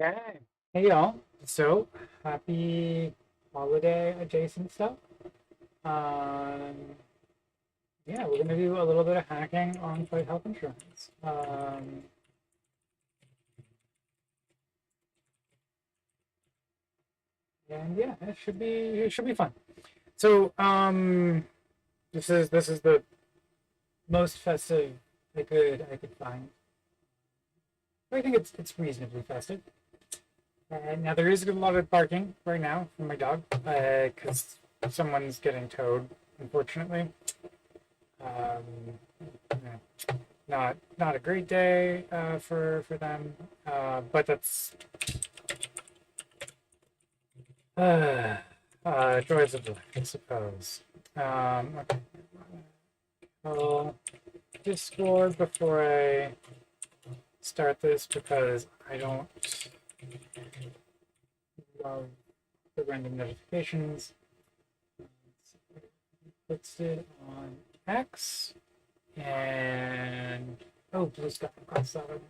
Okay. Hey y'all. So happy holiday adjacent stuff. Um, yeah, we're gonna do a little bit of hacking on Flight Health Insurance. And yeah, it should be fun. So this is the most festive I could find. I think it's reasonably festive. Now there is a lot of barking right now from my dog because someone's getting towed, unfortunately. Um, yeah, not a great day for them, but that's uh, joys of life, I suppose. Okay, I'll Discord before I start this because I don't love the random notifications. Puts it on X and oh, blue sky. Cross that out.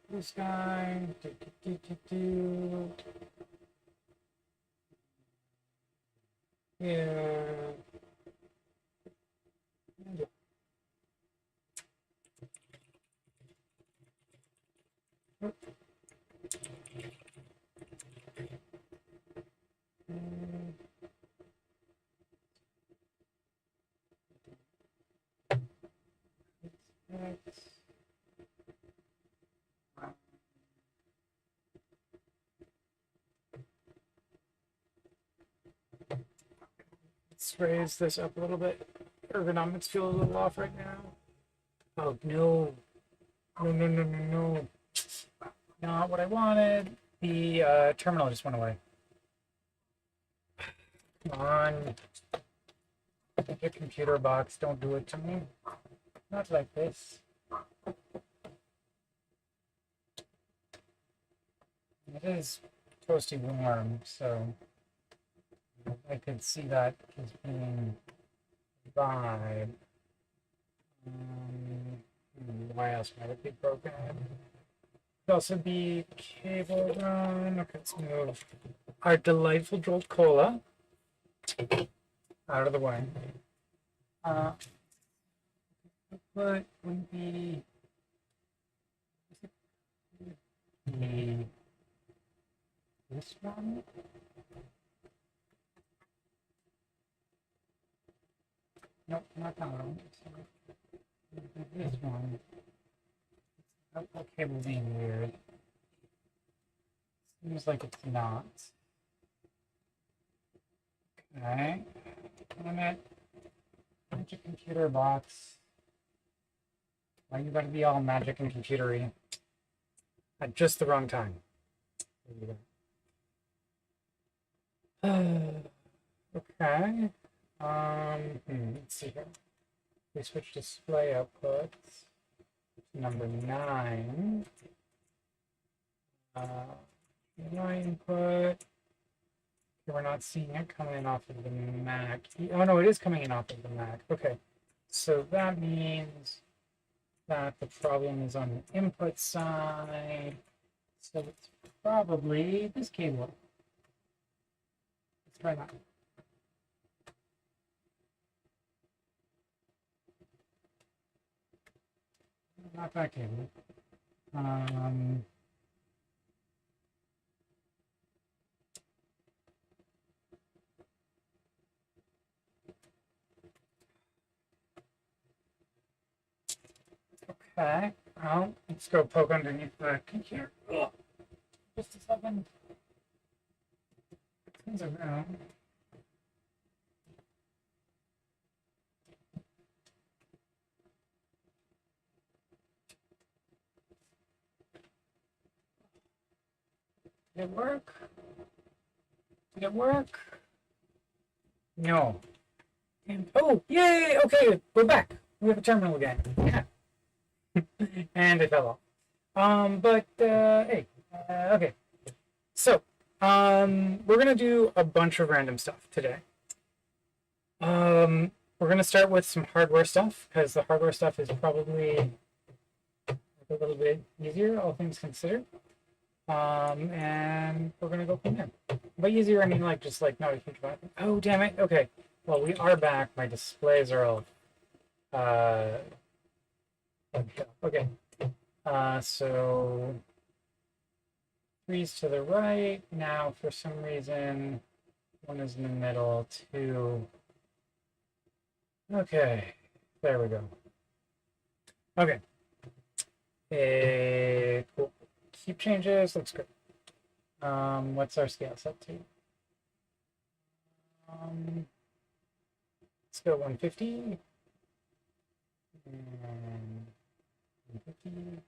Blue sky. Do. Yeah. Let's raise this up a little bit. Ergonomics feel a little off right now. Oh no. No. Not what I wanted. The terminal just went away. Come on. The computer box, don't do it to me. Not like this. It is toasty warm, so I could see that as being a vibe. Why else might it be broken? Could also be cable run. Okay, let's move our delightful Jolt Cola out of the way. But would be this one? Nope, not that one. This one. Okay, we're being weird. Seems like it's not. Okay. Damn it. Magic computer box. Why you gotta be all magic and computery? At just the wrong time. Okay. Let's see here. We switch display outputs. Number 9. No input. Okay, we're not seeing it coming in off of the Mac. Oh no, it is coming in off of the Mac. Okay. So that means that the problem is on the input side. So it's probably this cable. Let's try that. Not that cable. Okay. Well, let's go poke underneath the computer. Ugh. Just a second. Things are around. Did it work? Did it work? No. And, oh, yay! Okay, we're back. We have a terminal again. Yeah. And it fell off. Hey, okay. So, we're gonna do a bunch of random stuff today. We're going to start with some hardware stuff because the hardware stuff is probably a little bit easier, all things considered. And we're going to go from there. By easier, I mean like just like not a huge amount. Oh, damn it. Okay. Well, we are back. My displays are all. Okay. So three's to the right. Now, for some reason, one is in the middle. Two. Okay. There we go. Okay. Cool. Keep changes. Looks good. What's our scale set to? Let's go 150. And 150.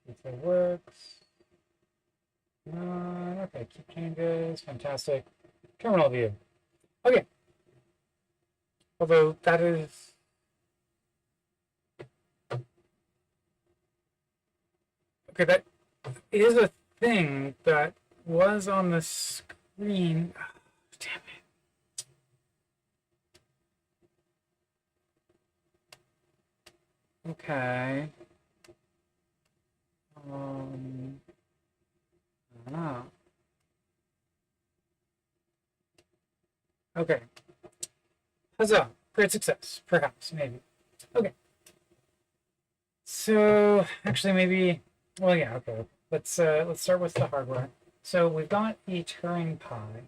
See if it works. Okay, keep changes. Fantastic. Terminal view. Okay. Although that is. Okay, that is a thing that was on the screen. Oh, damn it. Okay. Ah. Okay. Huzzah. Great success. Perhaps. Maybe. Okay. So actually maybe well yeah, okay. Let's start with the hardware. So we've got a Turing Pi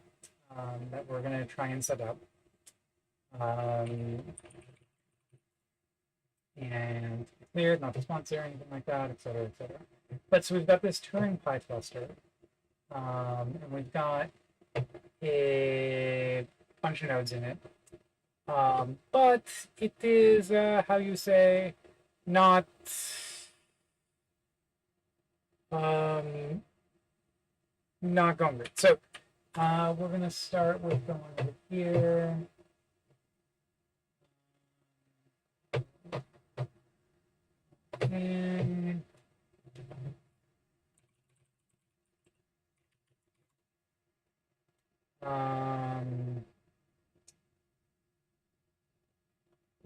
that we're gonna try and set up. And cleared, not the sponsor, anything like that, etc., etc. But so we've got this Turing Pi cluster, and we've got a bunch of nodes in it. But it is, how you say, not not going good. So we're gonna start with the one over here. And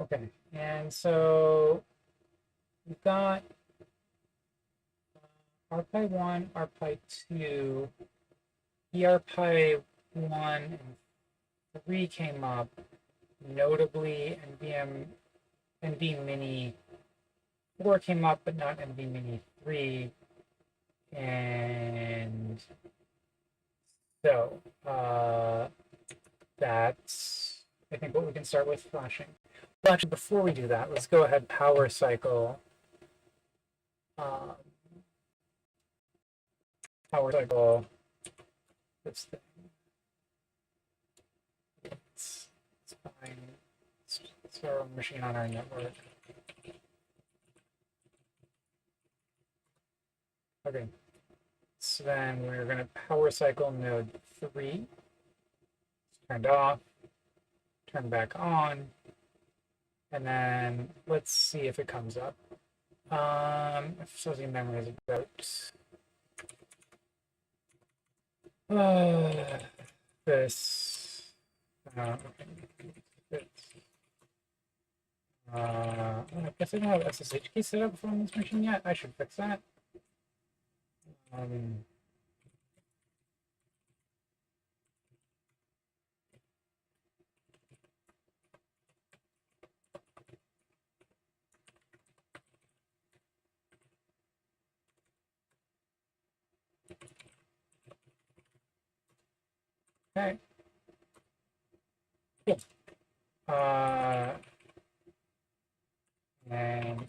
okay, and so we've got RPi1, RPi2, ERPi1 and 3 came up, notably NV Mini 4 came up, but not NV Mini 3. And so that's, I think, what we can start with flashing. Well, actually, before we do that, let's go ahead and power cycle. Power cycle this thing. It's fine. It's our own machine on our network. Okay. So then we're going to power cycle node 3. It's turned off. Turn back on. And then let's see if it comes up. Fuzzy memory is about this. I guess I don't have SSH key set up on this machine yet. I should fix that. Okay. Cool. And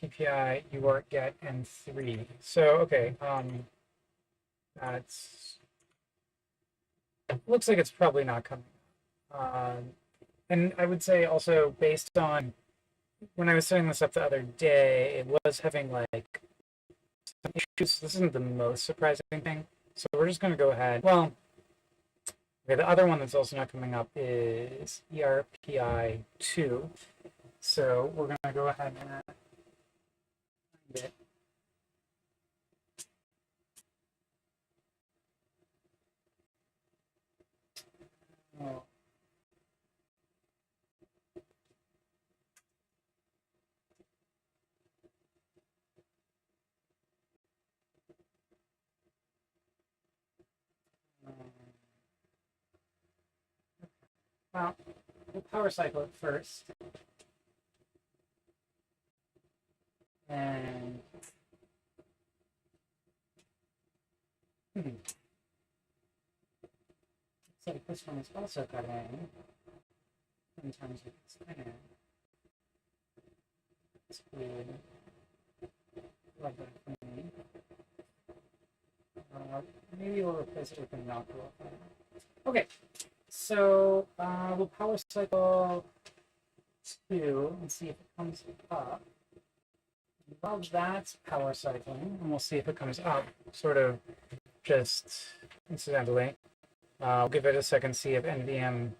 TPI UART get N3. So okay, that's looks like it's probably not coming. And I would say also based on when I was setting this up the other day, it was having like some issues. This isn't the most surprising thing. So we're just going to go ahead. Well, okay, the other one that's also not coming up is ERPi2. So we're going to go ahead and find it. Well, we'll power cycle it first. And looks like this one is also cutting. Sometimes it's cutting. It's weird. Love that for me. Maybe we'll replace it with a knockoff. Okay, so we'll power cycle 2 and see if it comes up. While that's power cycling, and we'll see if it comes up, sort of just incidentally. I'll give it a second, see if NVM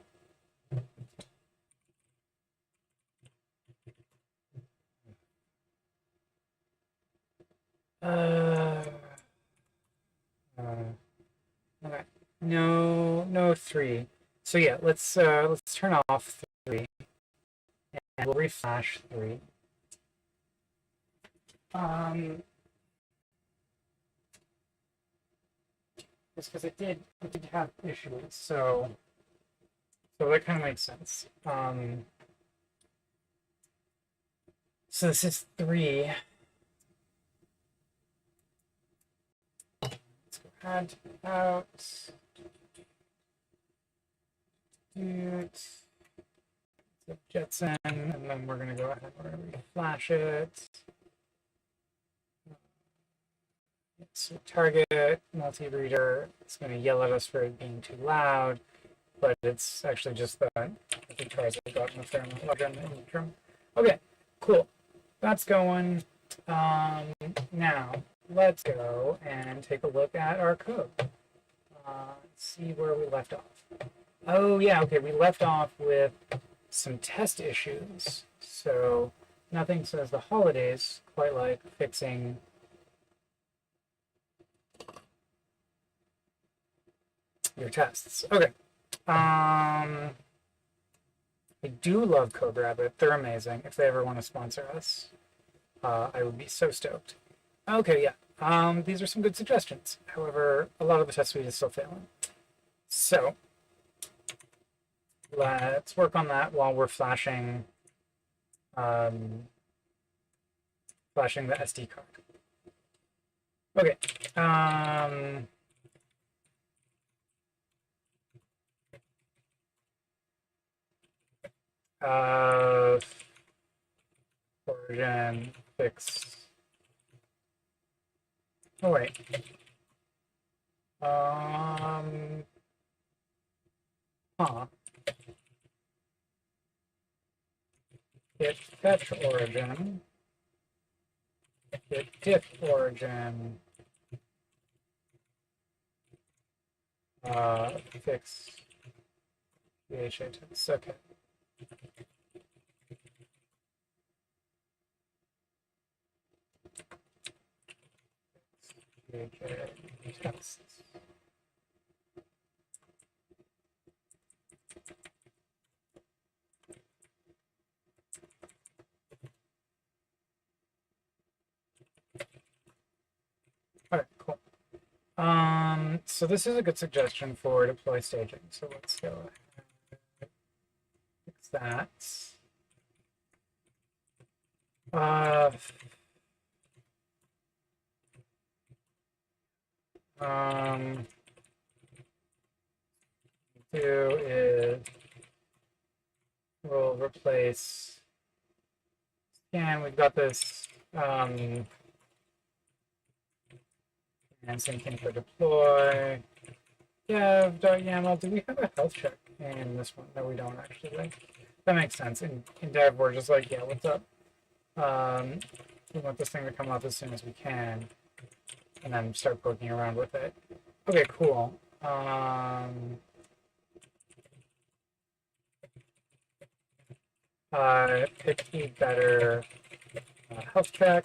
okay. No 3. So yeah, let's turn off 3 and we'll reflash 3. Just because it did have issues, so that kind of makes sense. So this is 3. Let's go add out. Jetson, and then we're gonna go ahead and we're gonna flash it. So target multi-reader, it's going to yell at us for it being too loud, but it's actually just that the guitars have gotten a fair amount louder in the interim. Okay, cool. That's going. Now, let's go and take a look at our code. See where we left off. Oh, yeah, okay, we left off with some test issues. So, nothing says the holidays quite like fixing your tests. Okay. I do love CodeRabbit. They're amazing. If they ever want to sponsor us, I would be so stoked. Okay, yeah. These are some good suggestions. However, a lot of the test suite is still failing. So let's work on that while we're flashing flashing the SD card. Okay. Origin fix. Oh wait. Git fetch origin. Git diff origin. Fix PHATS. Okay. PHATS. All right, cool. So this is a good suggestion for deploy staging. So let's go ahead. Fix that. Do is we'll replace scan. We've got this and same thing for deploy. Dev.yaml. Do we have a health check in this one? No, we don't actually. That makes sense. In dev, we're just like, yeah, what's up? We want this thing to come up as soon as we can, and then start poking around with it. Okay, cool. Pick a better health check.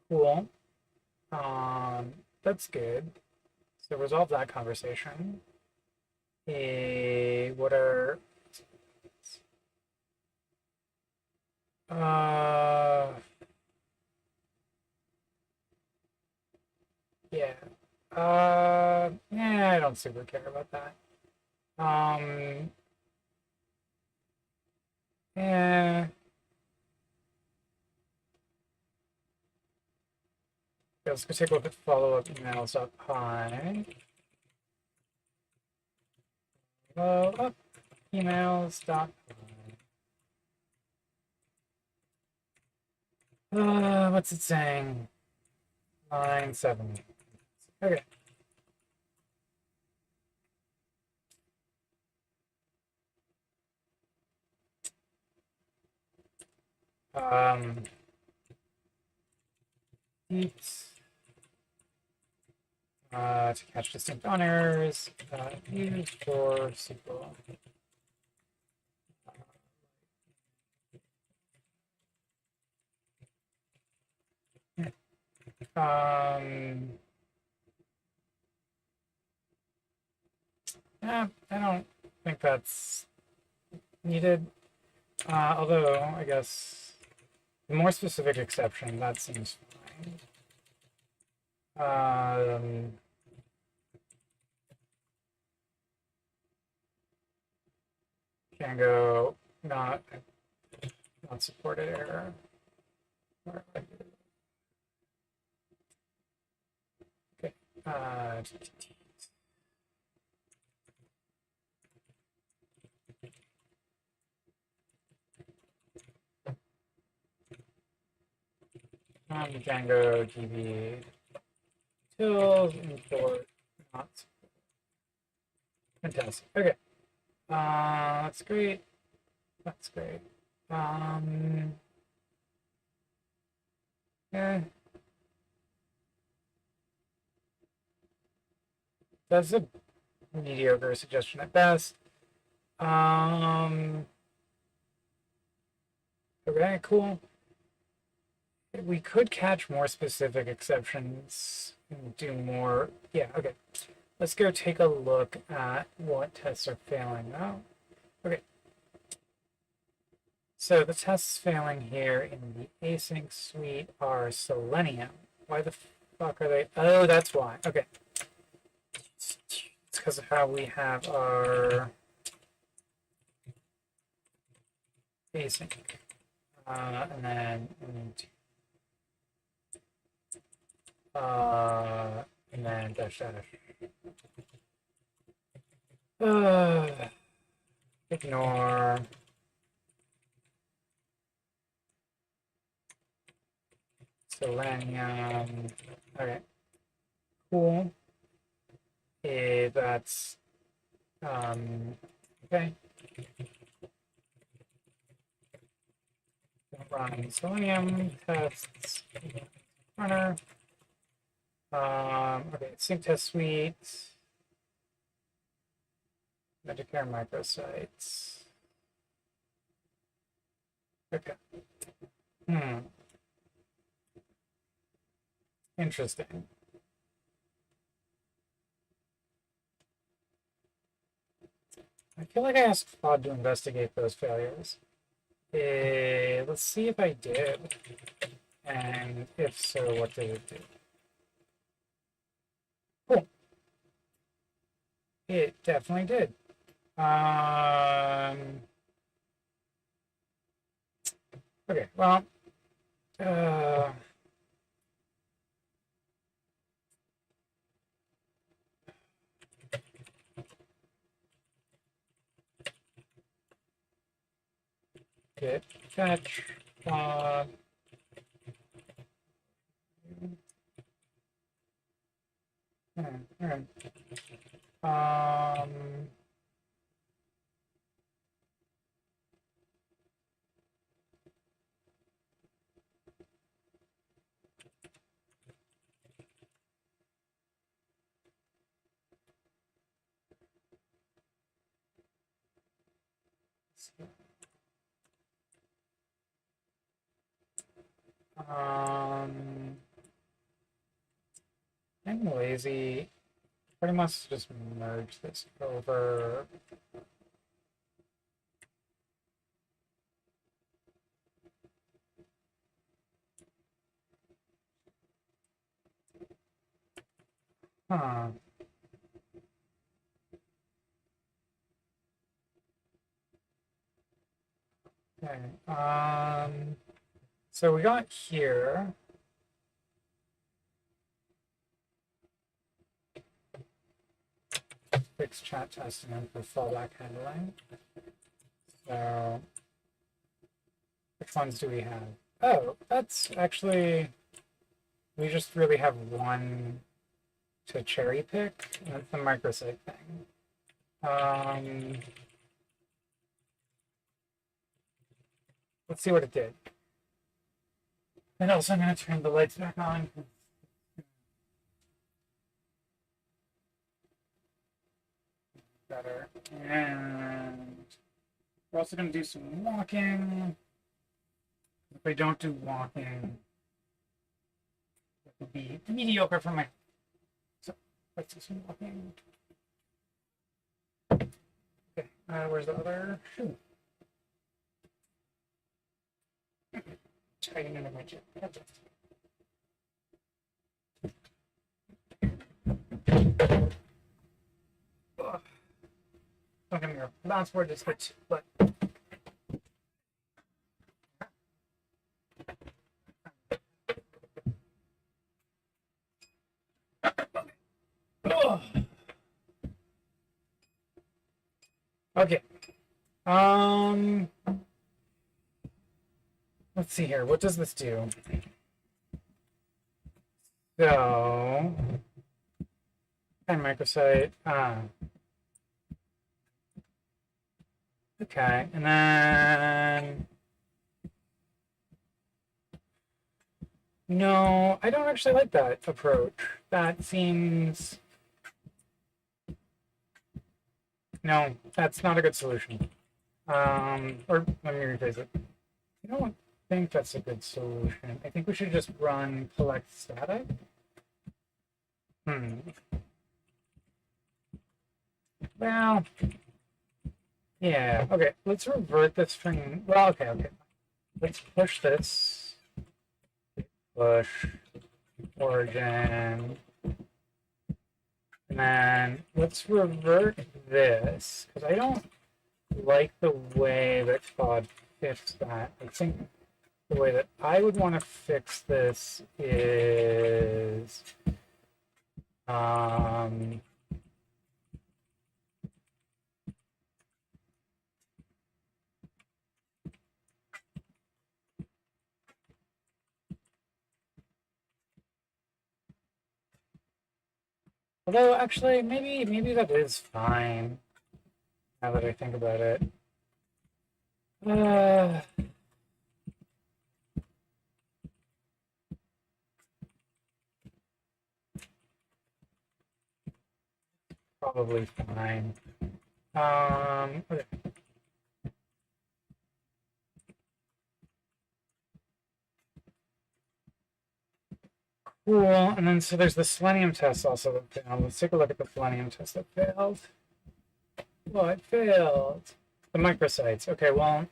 Cool. That's good. So resolve that conversation. What are yeah. Yeah, I don't super care about that. Yeah. Let's go take a look at follow-up emails up high. Follow up emails dot what's it saying? Line 7. Okay. Eats to catch distinct on errors used for SQL. Yeah, I don't think that's needed. Although I guess the more specific exception that seems fine. Django not supported error. Okay. Django DB tools import not fantastic. Okay. That's great. That's great. Yeah. That's a mediocre suggestion at best. Okay, cool. We could catch more specific exceptions and do more. Yeah, okay. Let's go take a look at what tests are failing now. Okay. So the tests failing here in the async suite are Selenium. Why the fuck are they? Oh, that's why. Okay. It's because of how we have our async. And then dash dash. Ignore. Selenium. Okay. Cool. That's okay. Run Selenium tests runner. Okay, sync test suite. Medicare microsites. Okay. Interesting. I feel like I asked Claude to investigate those failures. Let's see if I did. And if so, what did it do? Cool. It definitely did. Okay, well, git fetch all right. I'm lazy. Pretty much just merge this over. Huh. Okay. So we got here. Fixed chat testing and for fallback handling. So which ones do we have? Oh, that's actually, we just really have one to cherry pick. That's the microsite thing. Let's see what it did. And also I'm going to turn the lights back on. Better. And we're also going to do some walking. If I don't do walking, it would be mediocre for my. So let's do some walking. Okay, where's the other shoe? Tighten into my chip. Don't get me wrong, bounce board is good too, but okay. Let's see here. What does this do? So, and microsite. Okay, and then no, I don't actually like that approach. That seems no, that's not a good solution. Or let me rephrase it. I don't think that's a good solution. I think we should just run collect static. Well, yeah. Okay, let's revert this from. Well, okay. Let's push this. Push origin. And then let's revert this because I don't like the way that Claude fixed that. I think the way that I would want to fix this is although actually maybe that is fine now that I think about it. Probably fine. Okay. Cool. And then so there's the selenium test also that failed. Let's take a look at the selenium test that failed. Well, it failed. The microsites. Okay, well,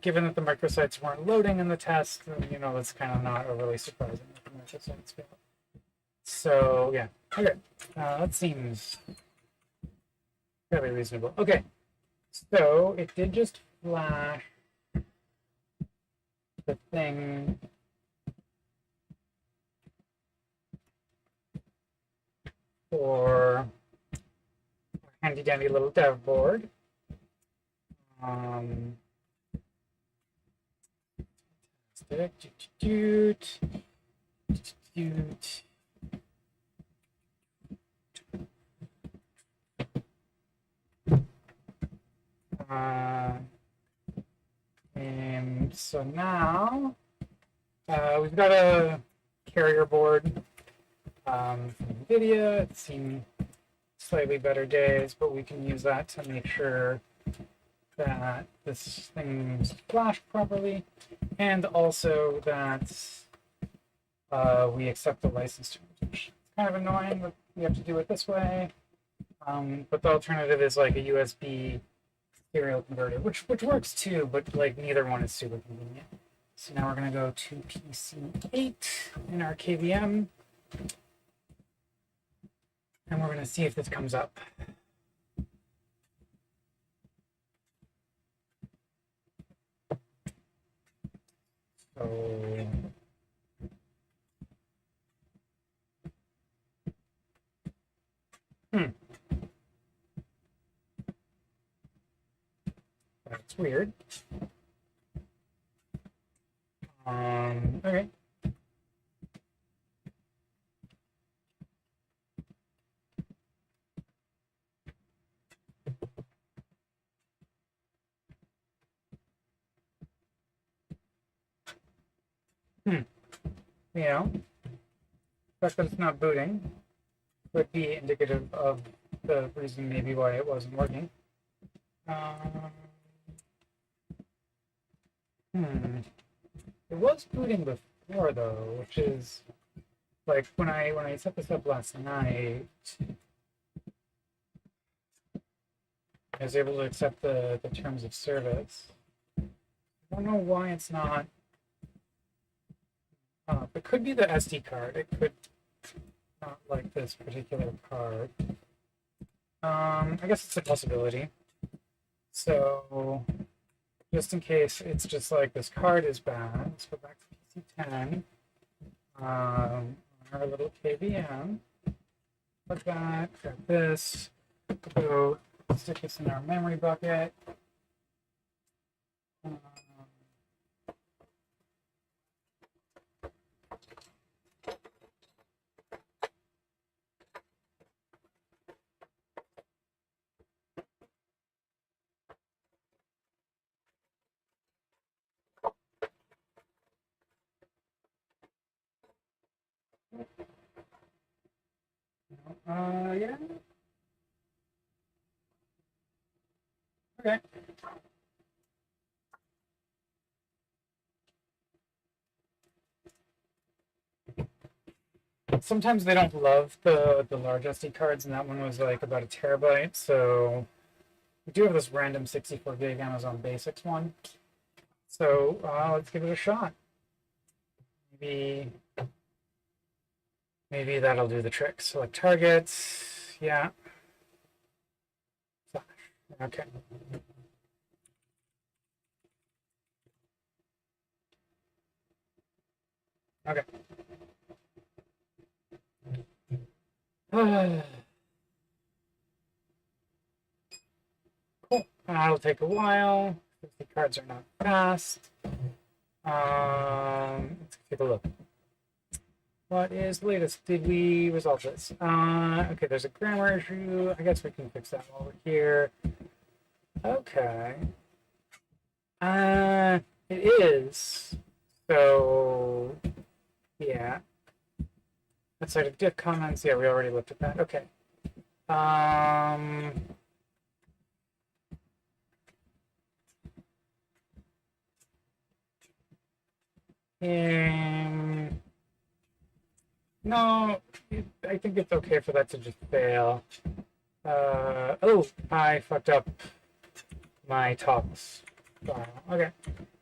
given that the microsites weren't loading in the test, then, that's kind of not overly surprising that the microsites failed. So, yeah. Okay. That seems fairly reasonable. Okay. So, it did just flash the thing for our handy dandy little dev board. And so now we've got a carrier board from NVIDIA. It's seen slightly better days, but we can use that to make sure that this thing's flashed properly, and also that we accept the license terms. It's kind of annoying that we have to do it this way, but the alternative is like a USB serial converter, which works too, but like neither one is super convenient. So now we're going to go to PC8 in our KVM, and we're going to see if this comes up. So that's weird. Okay. You know, the fact that it's not booting would be indicative of the reason maybe why it wasn't working. Um, It was booting before though, which is like when I set this up last night, I was able to accept the terms of service. I don't know why it's not. It could be the SD card. It could not like this particular card. I guess it's a possibility. So just in case it's just like this card is bad, let's go back to PC10. Our little KVM. Put that, grab this, go stick this in our memory bucket. Yeah. Okay. Sometimes they don't love the large SD cards, and that one was like about a terabyte. So we do have this random 64 gig Amazon Basics one. So let's give it a shot. Maybe that'll do the trick. Select targets. Yeah. Okay. Okay. Cool. That'll take a while. The cards are not fast. Let's take a look. What is the latest? Did we resolve this? Okay, there's a grammar issue. I guess we can fix that while we're here. Okay. It is. So, yeah. Outside of diff comments, yeah, we already looked at that. Okay. No, I think it's okay for that to just fail. Oh, I fucked up my talks. Okay,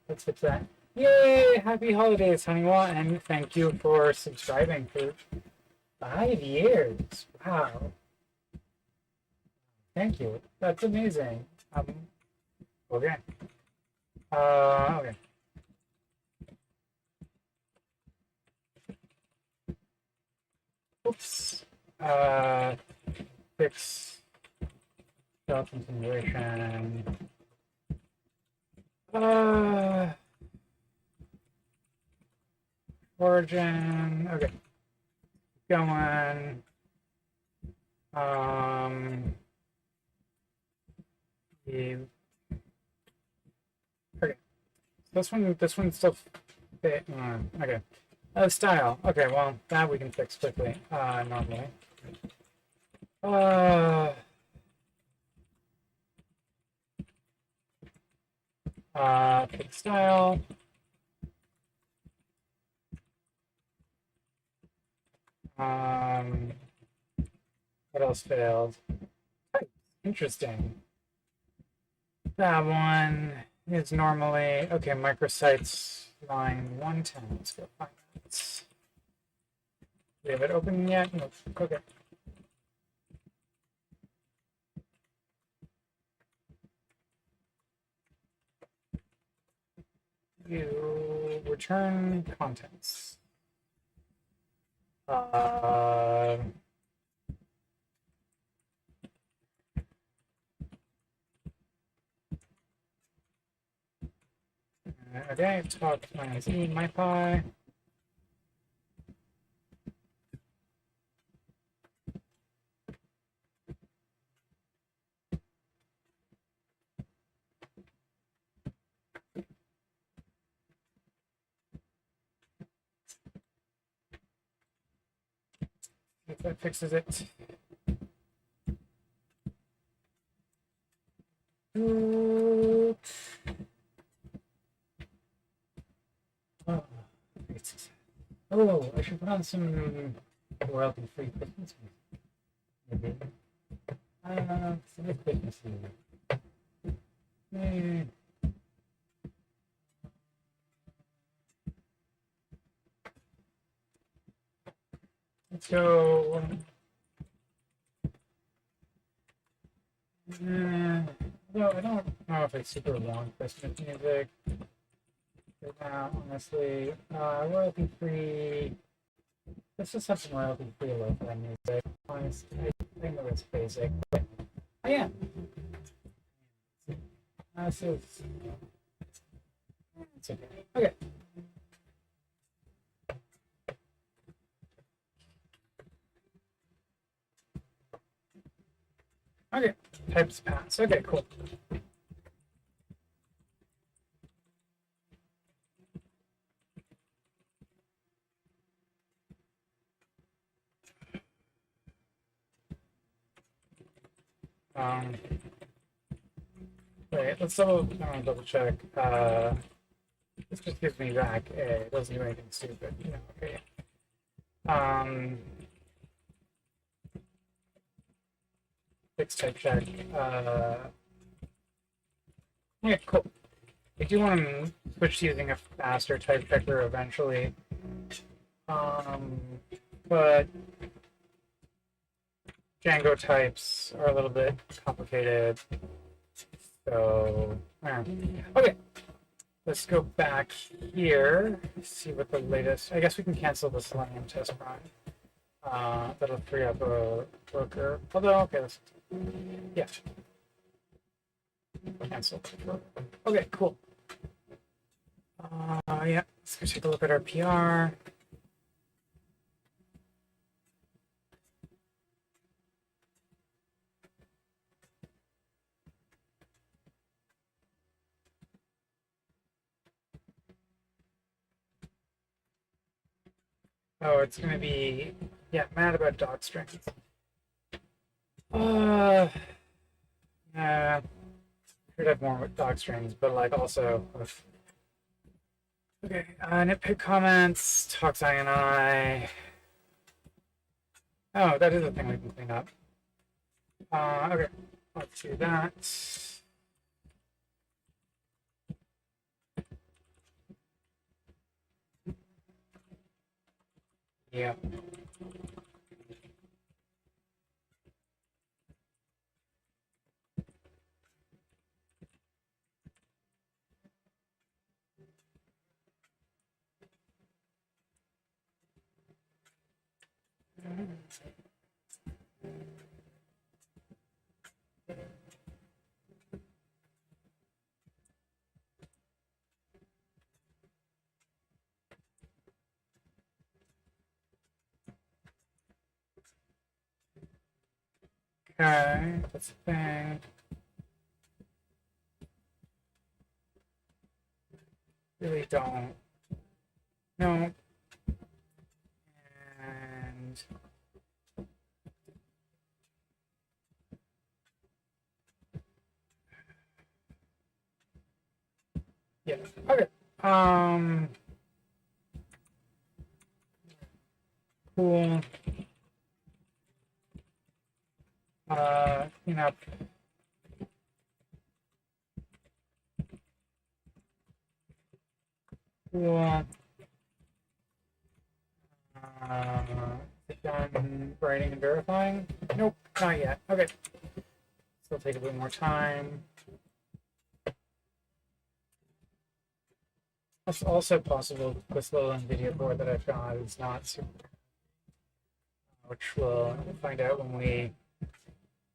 let's fix that. Yay! Happy holidays, Honeywell, and thank you for subscribing for 5 years. Wow. Thank you. That's amazing. Okay. Okay. Oops. Fix self-continuation. Origin. Okay. Going. Okay. This one's still fit. Okay. Style. Okay, well, that we can fix quickly, normally. Pick style. What else failed? Interesting. That one is normally, okay, microsites line 110. Let's go find that. Do we have it open yet? Nope. Okay. You return contents. Uh, okay, talk minus e mypy. If that fixes it. Oh, oh, I should put on some royalty-free Christmas music. Maybe. Some Christmas music. Let's go. No, I don't know if it's super long Christmas music right now, honestly. Royalty free. Let's just have some royalty free lo-fi music. Honestly, I know it's basic, but I am. So it's okay. Okay. Okay. Types pass. Okay, cool. Wait, let's double check. This just gives me back A. It doesn't do anything stupid. Yeah, okay. Fix type check. Yeah, cool. I do want to switch to using a faster type checker eventually. But Django types are a little bit complicated. So, okay. Let's go back here, see what the latest. I guess we can cancel the Selenium test prime. That'll free up a worker. Although, okay, let's. Yeah. Cancel. Okay, cool. Yeah, let's go take a look at our PR. Oh, it's gonna be, yeah, mad about dog strings. Yeah, could have more with dog strings, but like also with. Okay, nitpick comments, talks INI. Oh, that is a thing we can clean up. Okay, let's do that. Yeah. Okay, that's a thing. Really don't. No. And yeah. Okay. Cool. Clean up. Cool. Is it done writing and verifying? Nope, not yet. Okay. Still take a little more time. That's also possible with this little NVIDIA board that I've got. It's not super, which we'll find out when we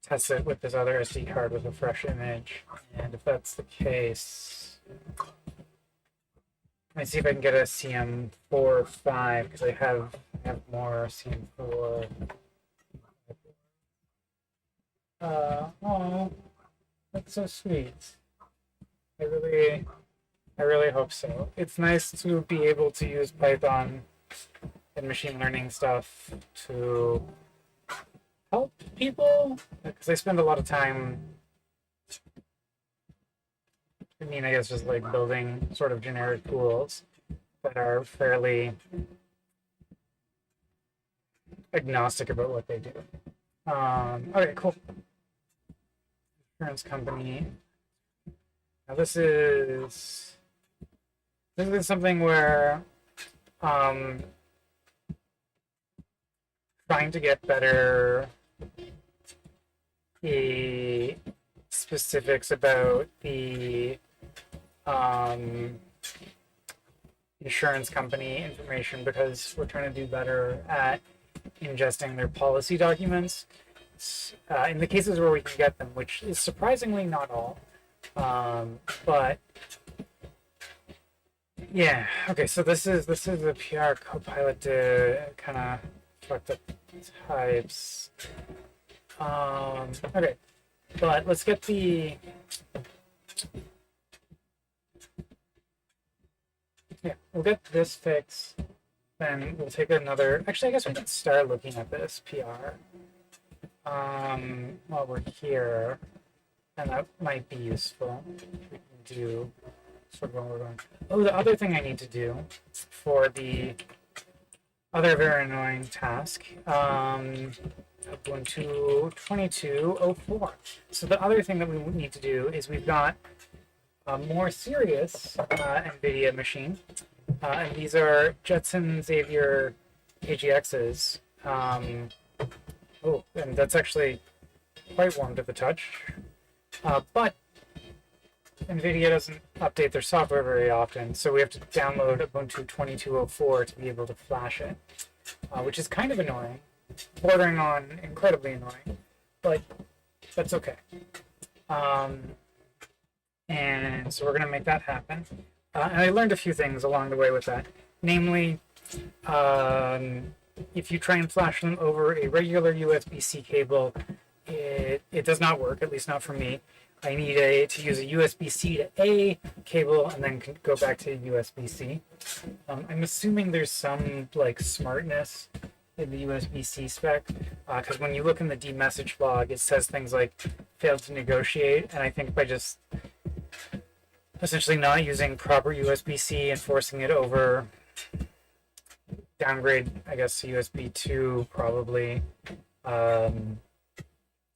test it with this other SD card with a fresh image. And if that's the case, let me see if I can get a CM4 or 5 because I have more CM4. Oh, that's so sweet. I really hope so. It's nice to be able to use Python and machine learning stuff to help people because I spend a lot of time. I guess just like building sort of generic tools that are fairly agnostic about what they do. Okay, cool. Insurance company. Now this is something where trying to get better the specifics about the insurance company information because we're trying to do better at ingesting their policy documents in the cases where we can get them, which is surprisingly not all. But yeah, okay. So this is the PR Copilot to kind of fucked up types. Okay, but let's get the. Yeah, we'll get this fixed. Then we'll take another. Actually, I guess we can start looking at this PR. While we're here, and that might be useful. We can do sort of what we're going. Oh, the other thing I need to do for the other very annoying task, Ubuntu 22.04. So the other thing that we need to do is we've got a more serious NVIDIA machine, and these are Jetson Xavier AGXs. Oh, and that's actually quite warm to the touch. But NVIDIA doesn't update their software very often, so we have to download Ubuntu 22.04 to be able to flash it, which is kind of annoying, bordering on incredibly annoying, but that's okay. And so we're going to make that happen. And I learned a few things along the way with that, namely, if you try and flash them over a regular USB-C cable, it does not work, at least not for me. I need to use a USB-C to A cable and then go back to USB-C. I'm assuming there's some like smartness in the USB-C spec because when you look in the dmessage log, it says things like failed to negotiate, and I think by just essentially not using proper USB-C and forcing it over, downgrade, I guess, to USB 2 probably.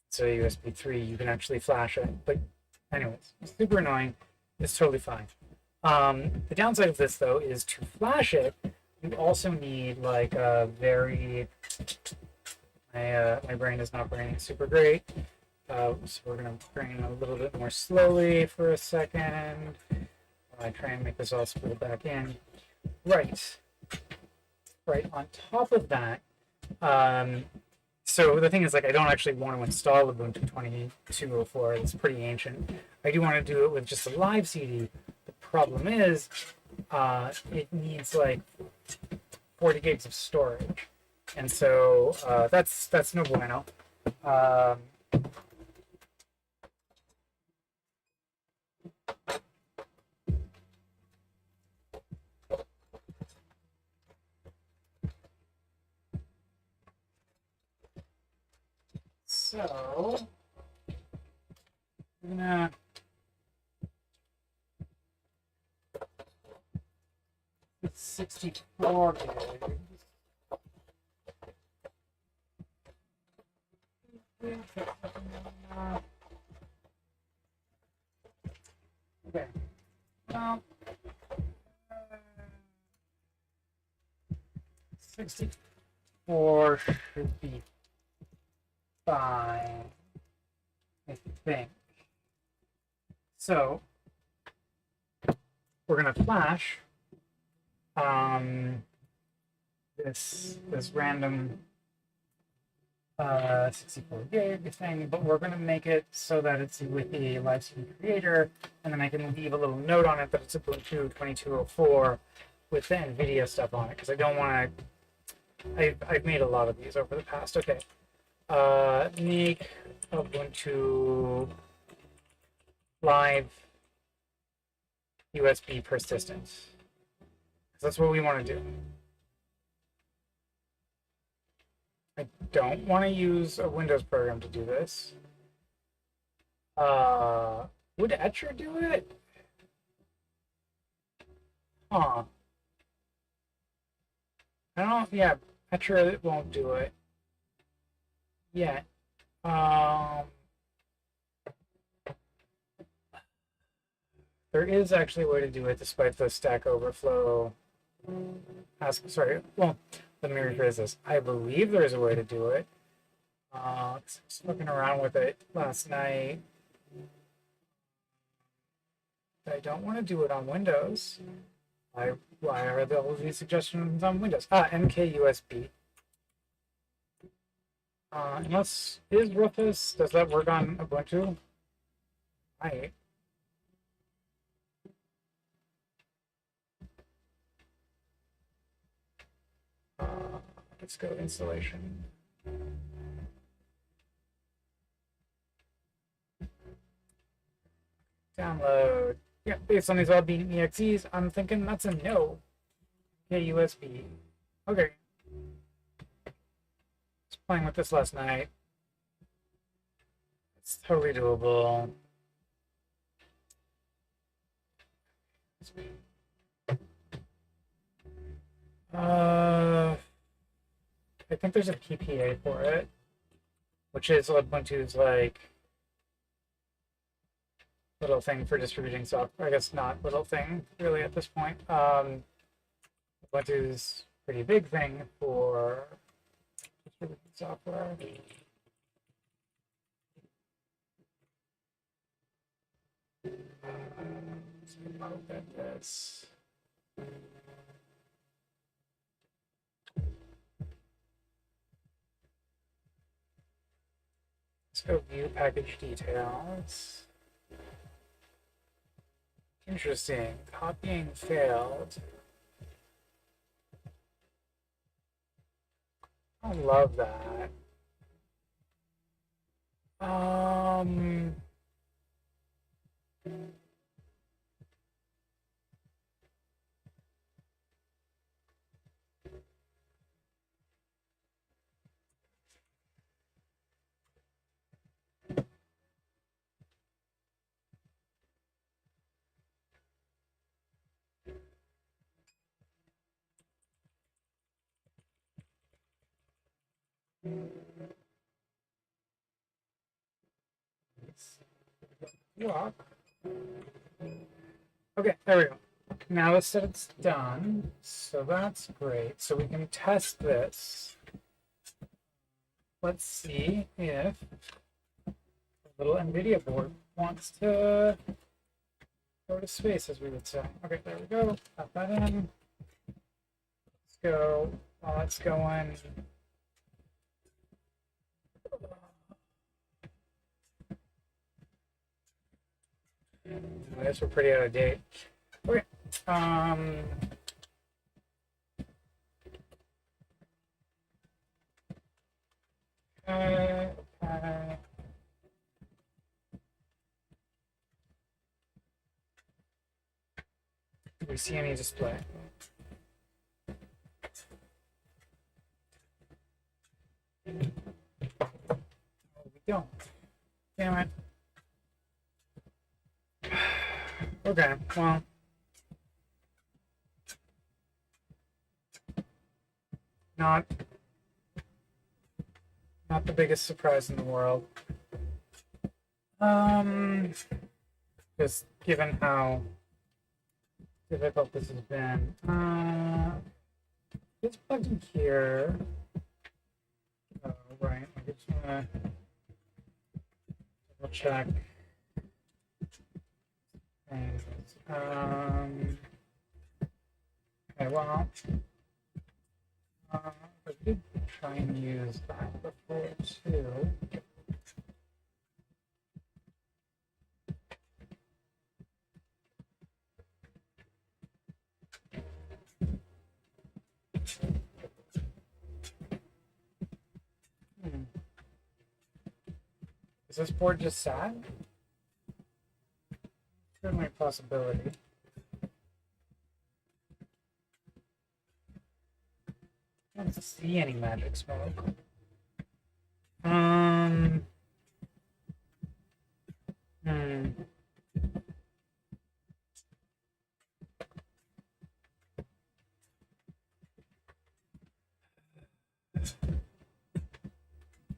So USB 3, you can actually flash it. But anyways, it's super annoying. It's totally fine. The downside of this, though, is to flash it, you also need like a very... My brain is not braining super great. So we're going to brain a little bit more slowly for a second. I try and make this all spool back in. Right. On top of that, so the thing is, like, I don't actually want to install Ubuntu 22.04. It's pretty ancient. I do want to do it with just a live CD. The problem is, it needs like 40 gigs of storage, and so that's no bueno. So, I'm gonna it's 64 gigs. Okay. Well, 64 should be fine, I think. So we're gonna flash this random 64 gig thing, but we're going to make it so that it's with the Livestream Creator, and then I can leave a little note on it that it's Ubuntu 2204 with the NVIDIA stuff on it, because I don't want to. I've made a lot of these over the past. Okay, make Ubuntu Live USB persistent. That's what we want to do. I don't want to use a Windows program to do this. Would Etcher do it? Huh. I don't, yeah, Etcher won't do it yet. There is actually a way to do it despite the Stack Overflow. Sorry, well, let me rephrase this. I believe there's a way to do it. I was fucking around with it last night. I don't want to do it on Windows. Why are there all these suggestions on Windows? MKUSB. Unless is Rufus, does that work on Ubuntu? Right. Let's go installation. Download. Yeah, based on these all being exes, I'm thinking that's a no. Okay, USB. Okay. I was playing with this last night. It's totally doable. I think there's a PPA for it, which is Ubuntu's like little thing for distributing software. I guess not little thing really at this point. Ubuntu's pretty big thing for distributing software. Let's look at this. Let's go view package details. Interesting. Copying failed. I love that. Walk. Okay, there we go. Now it said it's done, so that's great. So we can test this. Let's see if the little NVIDIA board wants to go to space, as we would say. Okay, there we go. Pop that in. Let's go. While it's going. I guess we're pretty out of date. Okay. Okay. Do we see any display? Oh, we don't. Damn it. Okay, well. Not the biggest surprise in the world. Just given how difficult this has been. It's plugged in here. Oh, right. I just want to double check things. Okay, well, I did try and use that before too. Hmm. Is this board just sad? Certainly a possibility. I don't see any magic smoke. Hmm.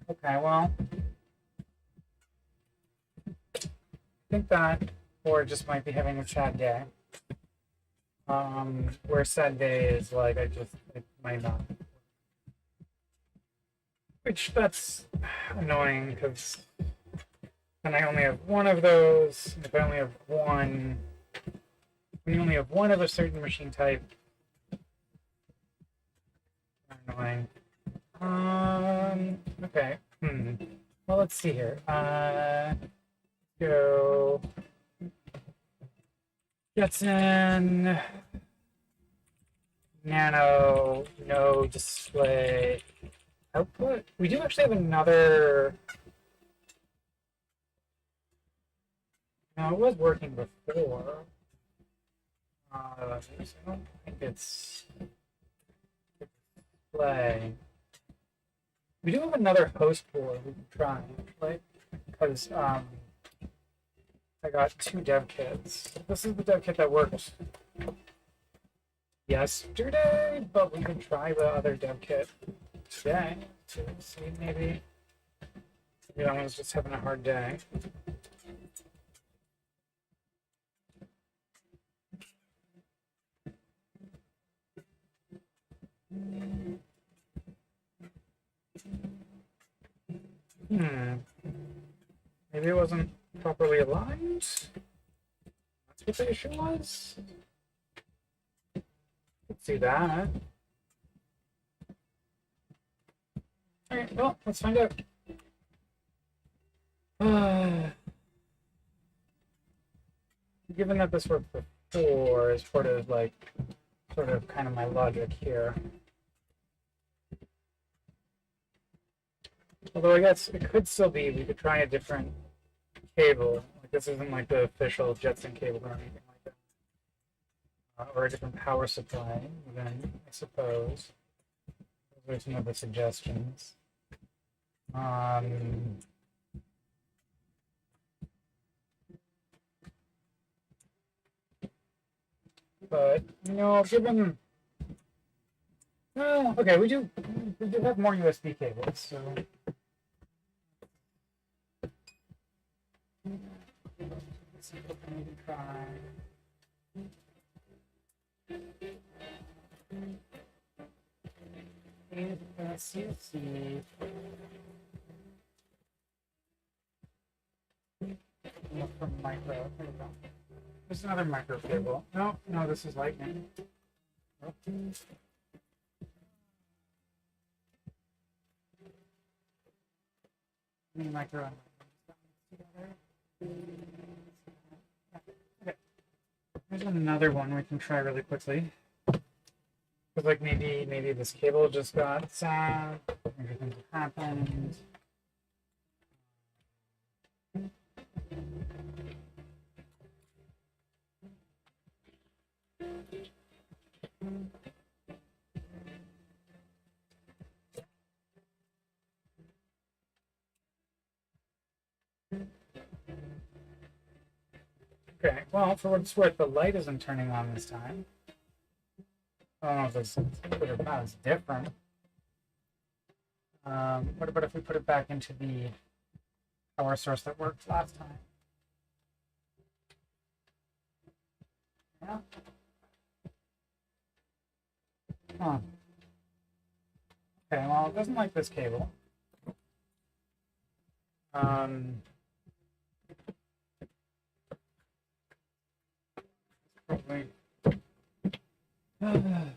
Okay, well, I think that board just might be having a sad day. Where sad day is like it might not. Which that's annoying because then I only have one of those. If I only have one, when you only have one of a certain machine type, annoying. Okay. Well, let's see here. Go. Jetson. Nano. No display output. We do actually have another. No, it was working before. I don't think it's display. We do have another host board we can try, right? Because I got 2 dev kits. This is the dev kit that worked yesterday, but we can try the other dev kit today to see maybe that one's just having a hard day. Maybe it wasn't properly aligned. That's what the issue was. Let's see that. Alright, well, let's find out. Given that this worked before is sort of kind of my logic here. Although I guess it could still be, we could try a different cable. Like this isn't like the official Jetson cable or anything like that. Or a different power supply, even, I suppose. Those are some of the suggestions. But, you know, given... Well, okay, we do have more USB cables, so... Let's see what we can try. CC. Look for micro. There we go. There's another micro cable. No, no, this is lightning. Oh. Micro. Okay. There's another one we can try really quickly. Because like maybe this cable just got sad. Maybe things happened. Okay, well, for what it's worth, the light isn't turning on this time. I don't know if it's good or bad, it's different. What about if we put it back into the power source that worked last time? Yeah. Huh. Okay, well, it doesn't like this cable. Probably Okay.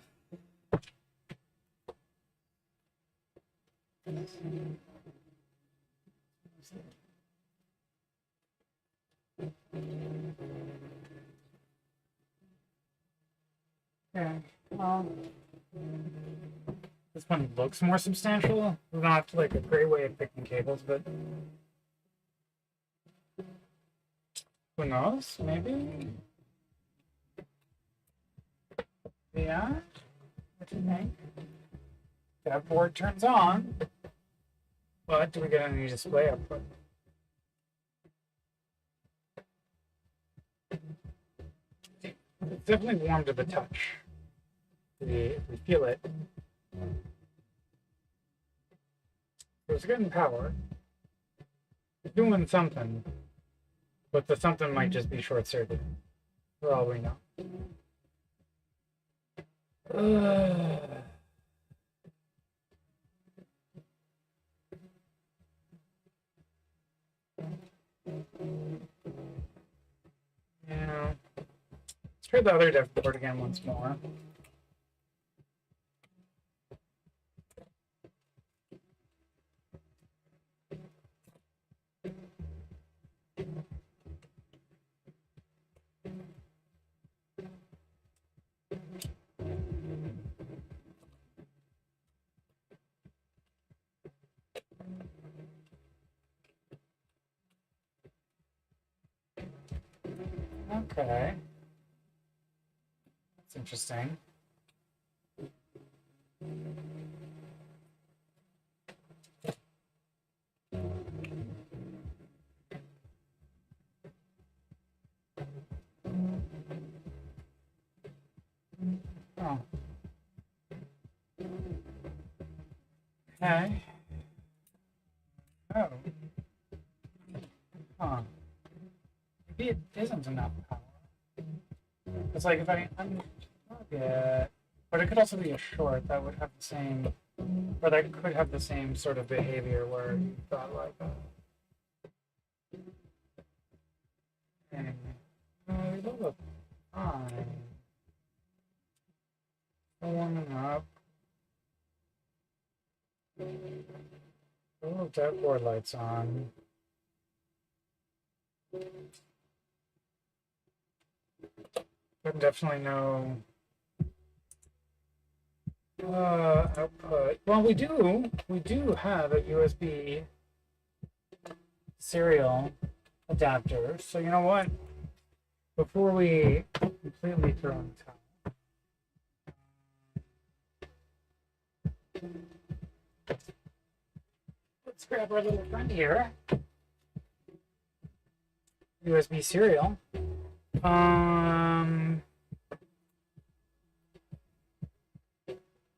This one looks more substantial. Not like a great way of picking cables, but who knows? Maybe. Yeah. What do you think? That board turns on, but do we get any display output? It's definitely warm to the touch. If we feel it. It's getting power. It's doing something, but the something might just be short-circuited, for all we know. Yeah. Let's try the other dev board again once more. Okay. That's interesting. Oh. Okay. Oh. Huh. Maybe it isn't enough power. It's like if I unplug it, but it could also be a short that would have the same, or that could have the same sort of behavior where you thought like, it'll look fine. Warming up. Oh, that board light's on. But definitely no output. Well, we do have a USB serial adapter. So you know what? Before we completely throw in the towel, let's grab our little friend here. USB serial.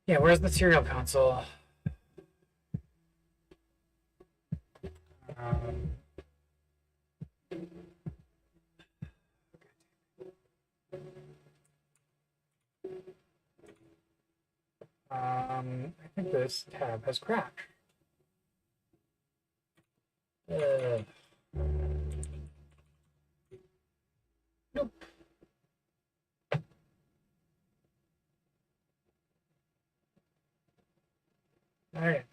Yeah, where's the serial console? I think this tab has crashed. Nope. All right.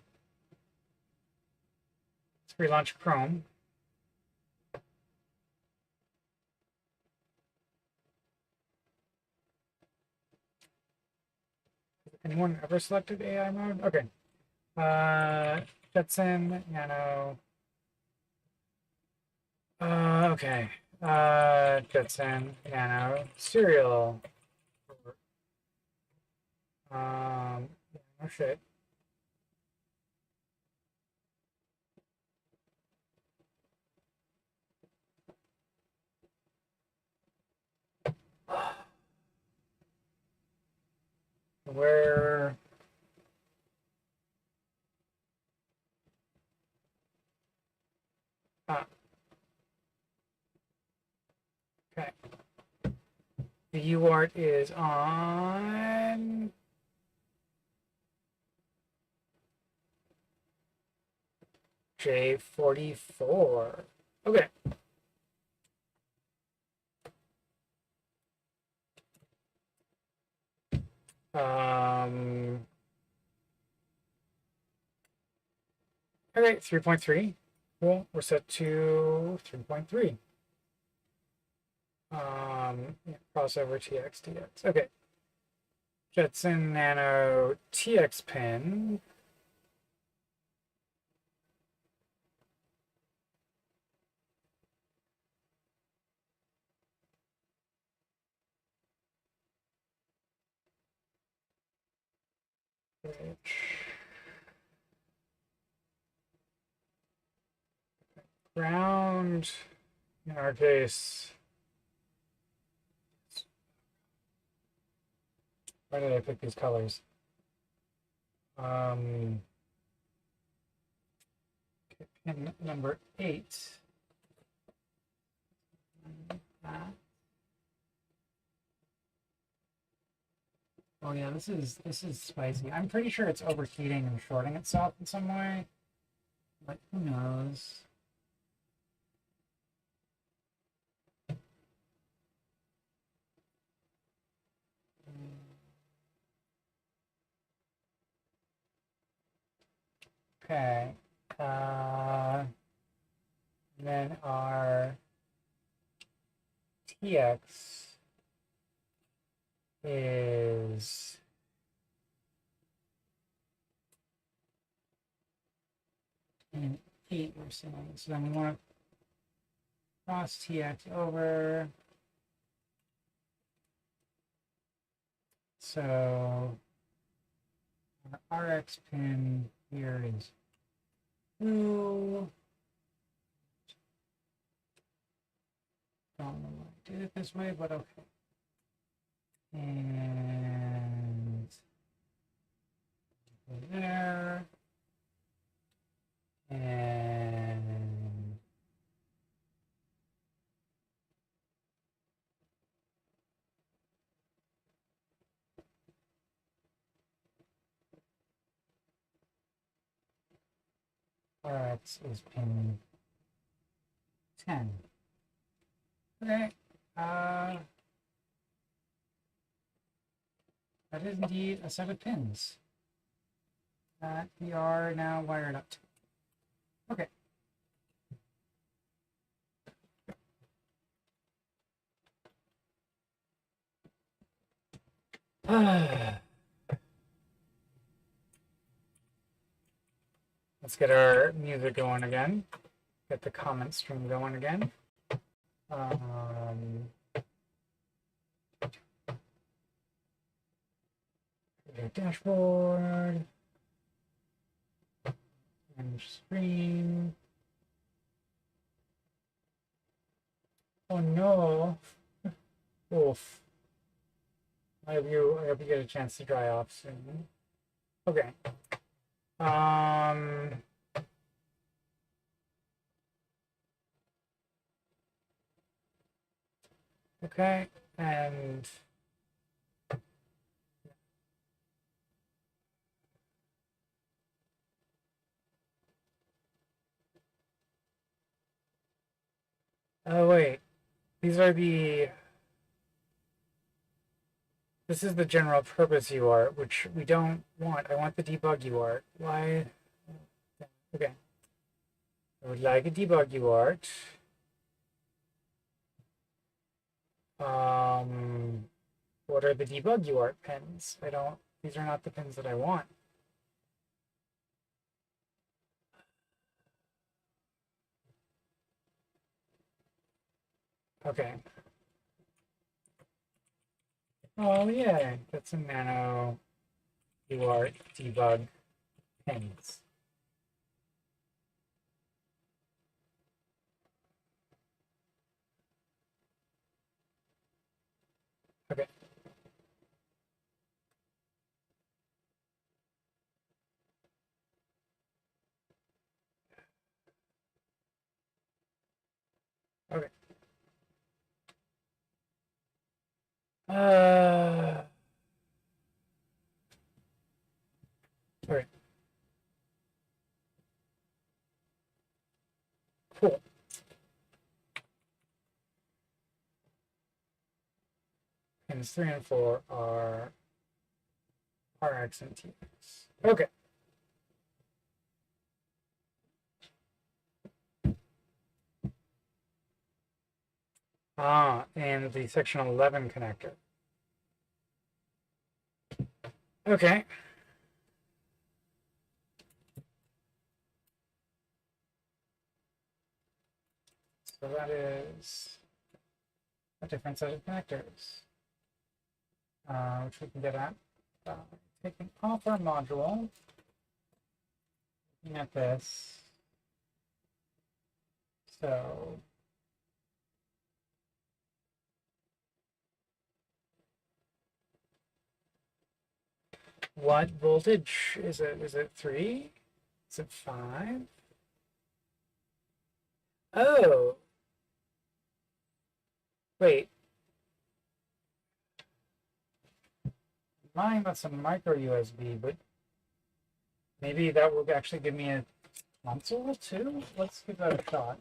Let's relaunch Chrome. Anyone ever selected AI mode? Okay. Jetson, Nano. Okay. Jetson, Nano, Serial. Oh shit. Where? Okay. The UART is on J44. Okay. Okay, 3.3. Cool. We're set to 3.3. Yeah, crossover TX, TX. Okay. Jetson Nano TX pin. Ground, in our case. Why did I pick these colors? Okay, pin number 8. Oh yeah, this is spicy. I'm pretty sure it's overheating and shorting itself in some way, but who knows? Okay. Then our TX is an 8, we're saying. So then we want to cross TX over. So our RX pin here is 2. Don't know why I did it this way, but okay. And there. And RX is pin 10. Okay. That is indeed a set of pins that we are now wired up to. Okay. Let's get our music going again. Get the comment stream going again. Dashboard and stream. Oh no. Oof. I hope you get a chance to dry off soon. Okay. Okay, and oh wait, these are this is the general purpose UART, which we don't want. I want the debug UART. Why? Okay. I would like a debug UART. What are the debug UART pins? These are not the pins that I want. Okay. Oh yeah, that's a nano UART debug pins. Okay. Okay. All right. Cool. Pins 3 and 4 are RX and TX. Okay. Ah, and the section 11 connector. Okay. So that is a different set of connectors, which we can get at by taking off our module, looking at this. So what voltage is it? Is it 3? Is it 5? Oh, wait. Mine, that's a micro USB, but maybe that will actually give me a console too? Let's give that a shot.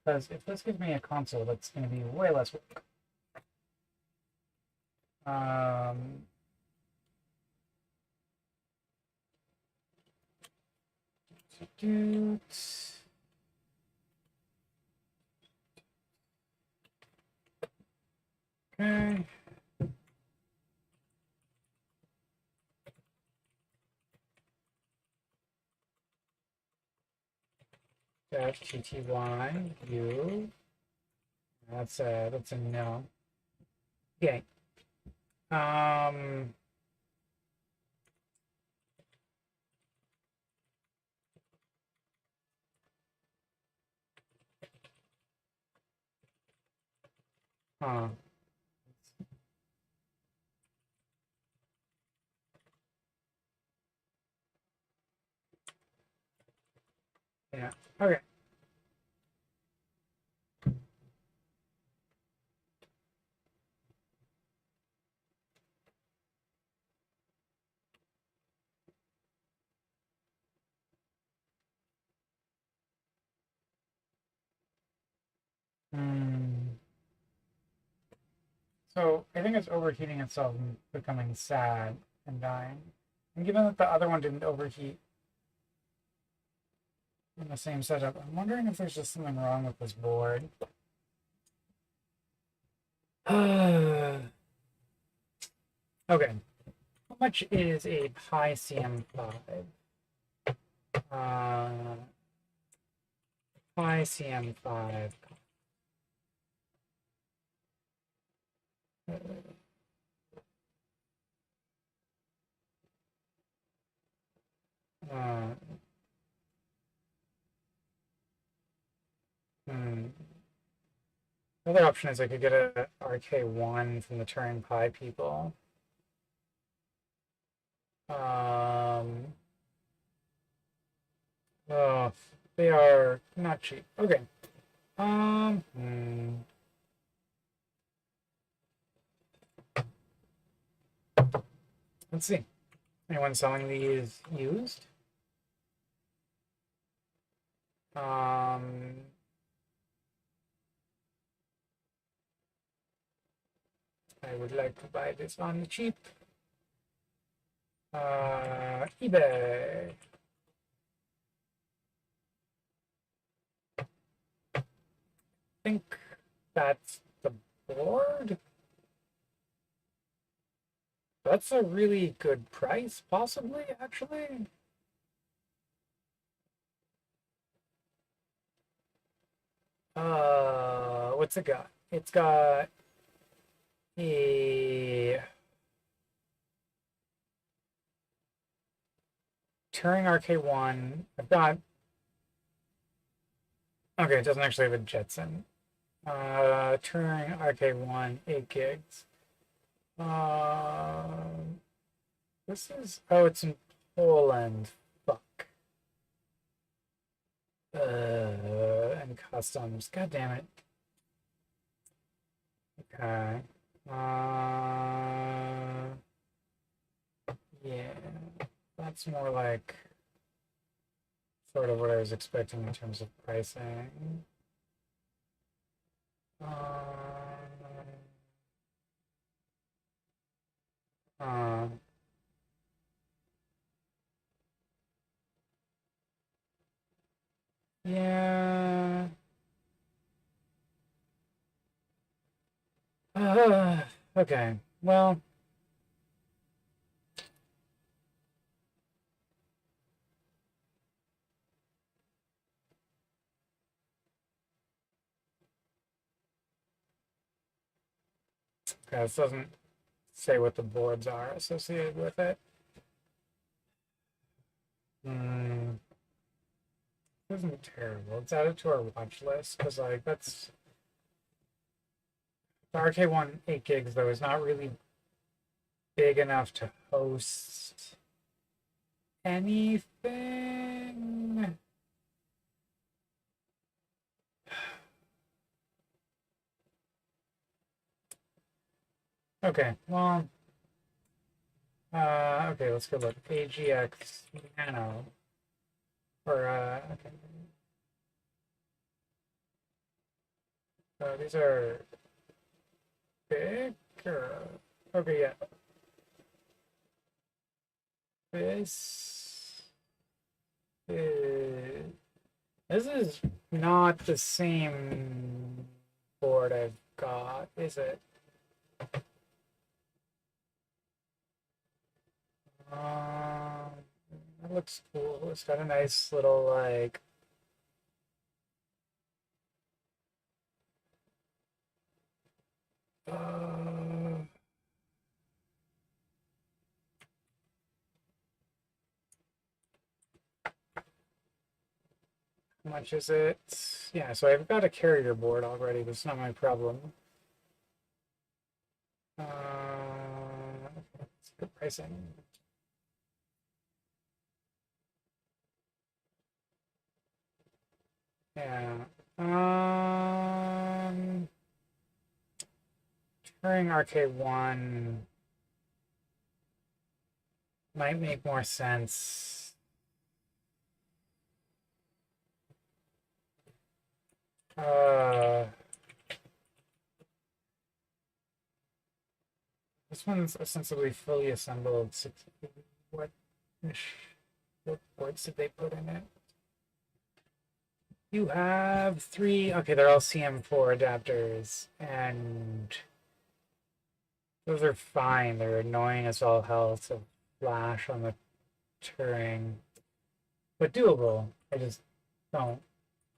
Because if this gives me a console, that's going to be way less work. Okay. Dash TTY U. That's a no. Okay. Huh. Yeah. Okay. So I think it's overheating itself and becoming sad and dying. And given that the other one didn't overheat in the same setup, I'm wondering if there's just something wrong with this board. Okay. How much is a Pi CM5? Pi CM5. Uh, hmm. The other option is I could get a RK1 from the Turing Pi people. Um, oh, they are not cheap. Okay. Hmm. Let's see. Anyone selling these used? Um, I would like to buy this on the cheap. eBay. I think that's the board. That's a really good price, possibly, actually. What's it got? It's got a Turing RK1. I've got, okay, it doesn't actually have a Jetson. Turing RK1, 8 gigs. This is, oh, it's in Poland. Fuck. And customs. God damn it. Okay. Yeah. That's more like sort of what I was expecting in terms of pricing. Uh, yeah. Okay, well. Okay, this doesn't say what the boards are associated with it. Hmm. This isn't terrible. It's added to our watch list because, like, that's the RK1 8 gigs though is not really big enough to host anything. Okay, well, okay, let's go look. AGX Nano, or okay. These are big, or okay, yeah. This is this is not the same board I've got, is it? Um, that looks cool. It's got a nice little like uh, how much is it? Yeah, so I've got a carrier board already. That's not my problem. It's good pricing. Yeah. Turing RK1 might make more sense. This one's ostensibly fully assembled. What, what boards did they put in it? You have three. Okay, they're all CM4 adapters, and those are fine. They're annoying as all hell to flash on the Turing, but doable. I just don't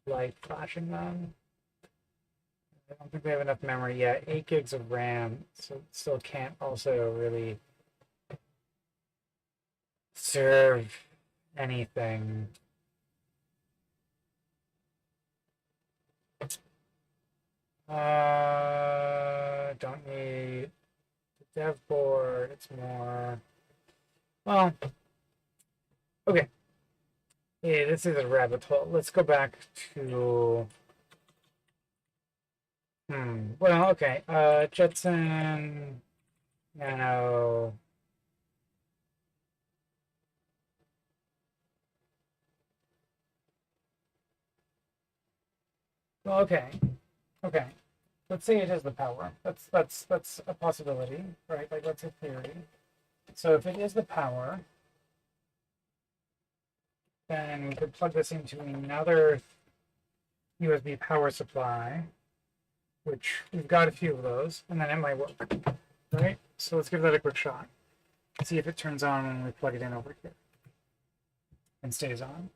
like flashing them. I don't think they have enough memory yet. 8 gigs of RAM, so still can't also really serve anything. Don't need the dev board. It's more. Well, okay. Yeah, this is a rabbit hole. Let's go back to. Well, okay. Jetson Nano. Well, okay. Okay. Let's say it has the power. That's a possibility, right? Like that's a theory. So if it is the power, then we could plug this into another USB power supply, which we've got a few of those, and then it might work, right? So let's give that a quick shot. See if it turns on when we plug it in over here and stays on.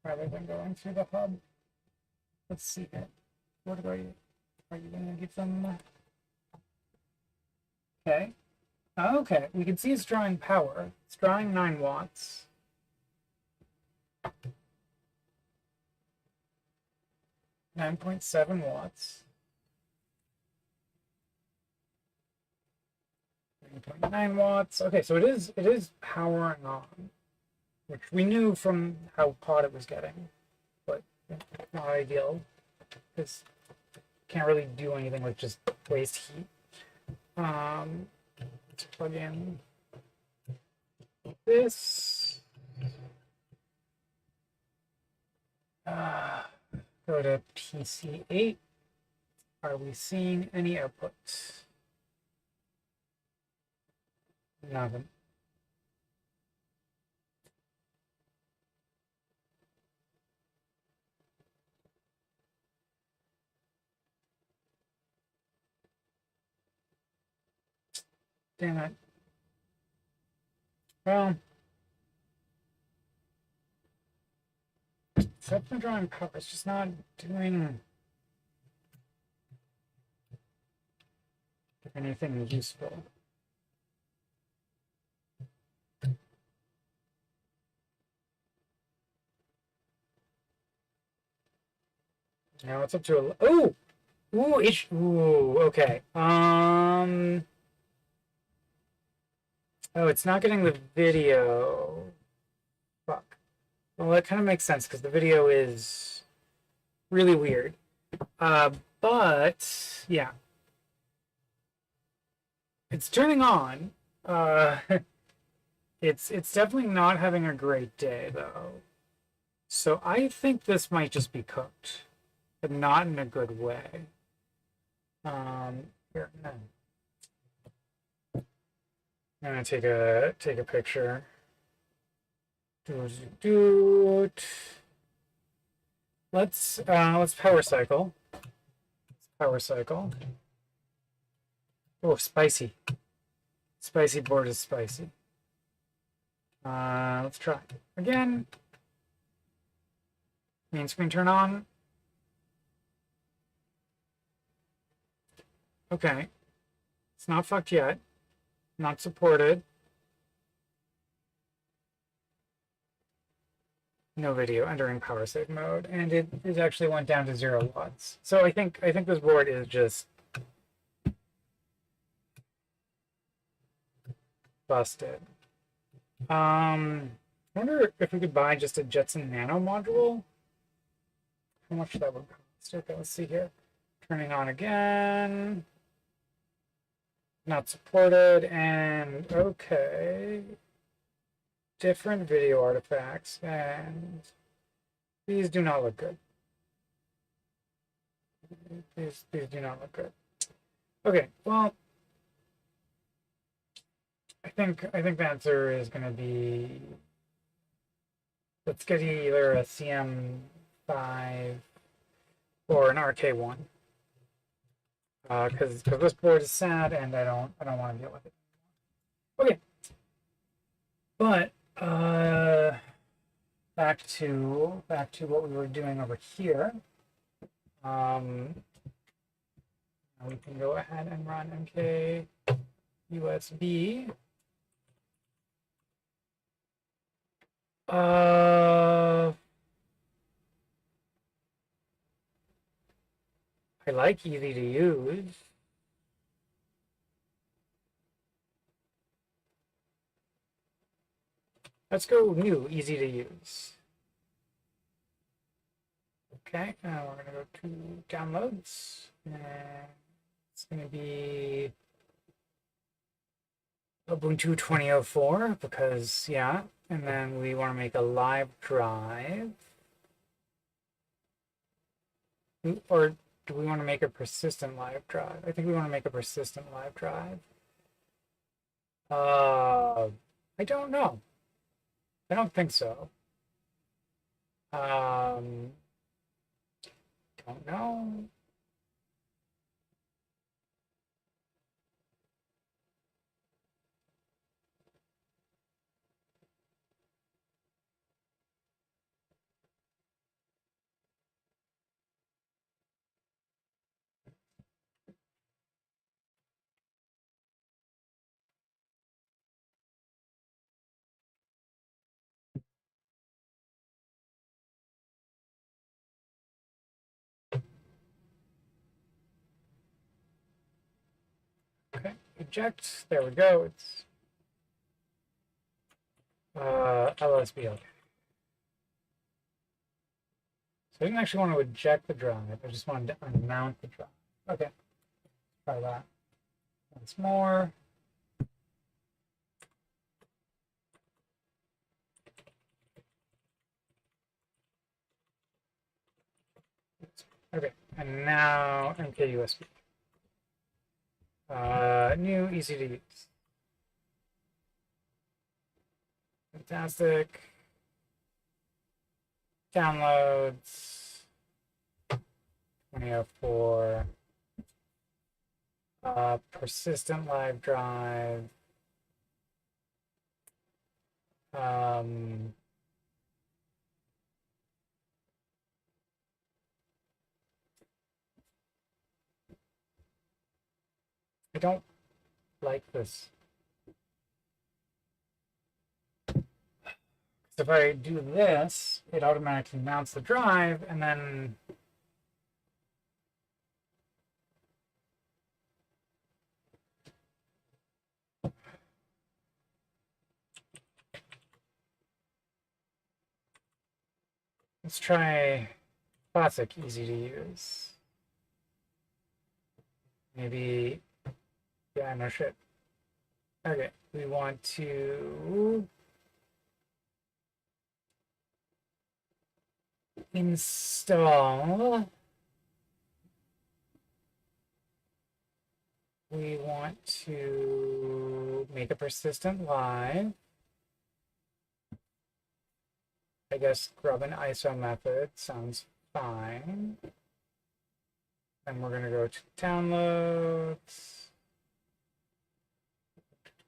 Rather than going through the hub. Let's see it. What are you going to give them? Okay. Okay, we can see it's drawing power. It's drawing 9 watts. 9.7 watts. 9.9 watts. Okay, so it is powering on, which we knew from how hot it was getting, but not ideal because can't really do anything with just waste heat. Let's plug in this. Go to PC8. Are we seeing any output? Nothing. Damn it. Well, except for drawing power, it's just not doing anything useful. Now it's up to a... Oh! Ooh, ooh, okay. Oh, it's not getting the video. Fuck. Well, that kind of makes sense because the video is really weird. But yeah, it's turning on. It's definitely not having a great day though. So I think this might just be cooked, but not in a good way. Here, no. I'm gonna take a picture. Let's power cycle. Power cycle. Oh, spicy. Spicy board is spicy. Let's try again. Main screen turn on. Okay. It's not fucked yet. Not supported. No video, entering power save mode, and it actually went down to 0 watts. So I think this board is just busted. I wonder if we could buy just a Jetson Nano module. How much that would cost? Okay, let's see here. Turning on again. Not supported, and okay. Different video artifacts, and these do not look good. These do not look good. Okay, well, I think the answer is going to be, let's get either a CM5 or an RK1, because this board is sad and I don't want to deal with it. Okay, but back to what we were doing over here. We can go ahead and run MK USB. I like easy to use. Let's go new, easy to use. Okay, now we're gonna go to downloads, and it's gonna be Ubuntu 2004 because yeah, and then we want to make a live drive, or do we want to make a persistent live drive? I think we want to make a persistent live drive. I don't know. I don't think so. Don't know. Okay, eject. There we go. It's LSB. Okay. So I didn't actually want to eject the drive. I just wanted to unmount the drive. Okay, try that once more. Okay, and now MKUSB. New, easy to use. Fantastic. Downloads. 2004. Persistent live drive. Um, I don't like this. So if I do this, it automatically mounts the drive, and then let's try classic, easy to use. Maybe, yeah, no shit. Okay, we want to install. We want to make a persistent live. I guess grub an ISO method sounds fine. And we're going to go to downloads,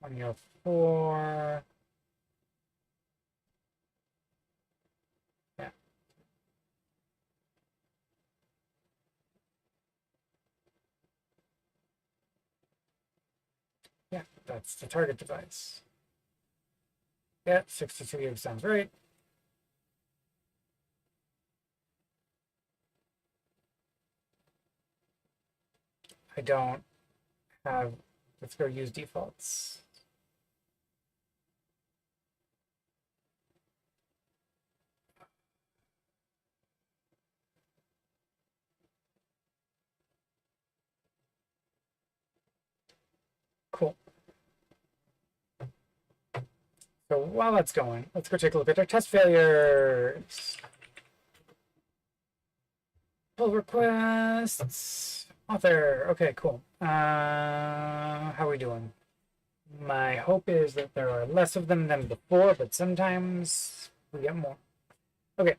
2004. Yeah. Yeah, that's the target device. Yeah, 62 gigs sounds right. I don't have, let's go use defaults. Cool. So while that's going, let's go take a look at our test failures. Pull requests, author. Okay, cool. How are we doing? My hope is that there are less of them than before, but sometimes we get more. Okay,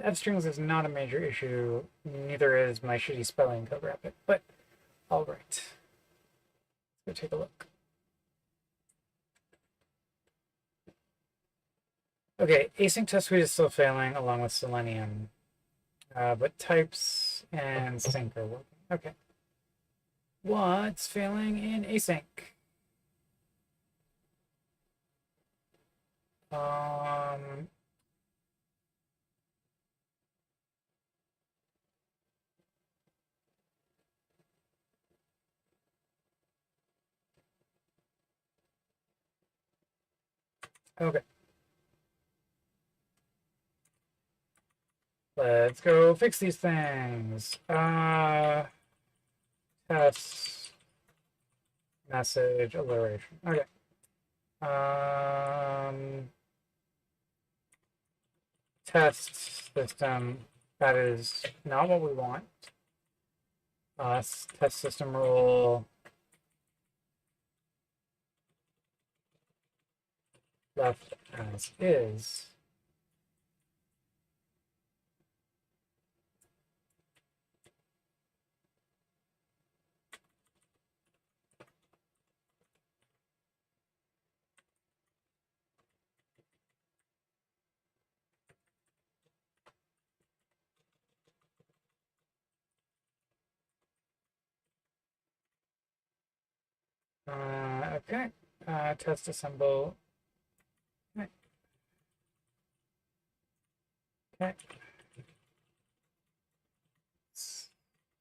f strings is not a major issue. Neither is my shitty spelling code rapid, but all right. Let's go take a look. Okay, async test suite is still failing along with Selenium, but types and sync are working. Okay. What's failing in async? Um, okay. Let's go fix these things. Test message alliteration. Okay. Test system. That is not what we want. Test system rule left as is. Okay. Test assemble. Okay. Okay.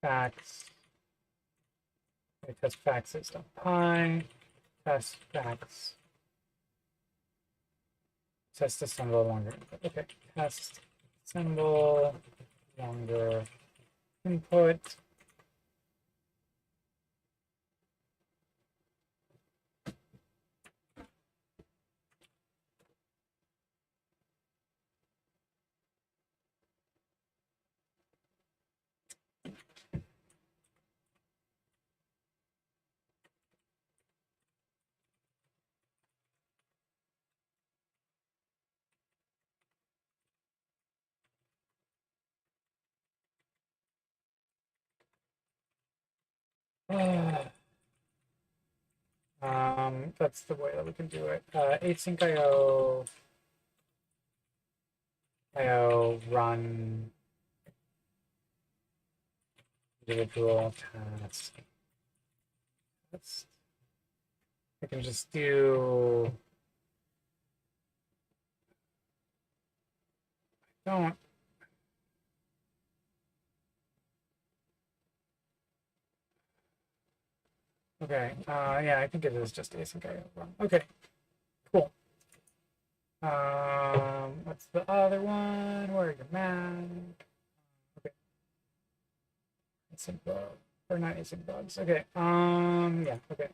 Facts. Okay, test facts system pi. Test facts. Test assemble longer. Okay. Test assemble longer input. that's the way that we can do it. Async IO run individual task. I can just do. Don't. Okay. Yeah, I think it is just async IO run. Okay. Cool. What's the other one? Where are your man? Okay. Async bug. Or not async bugs. Okay. Yeah. Okay.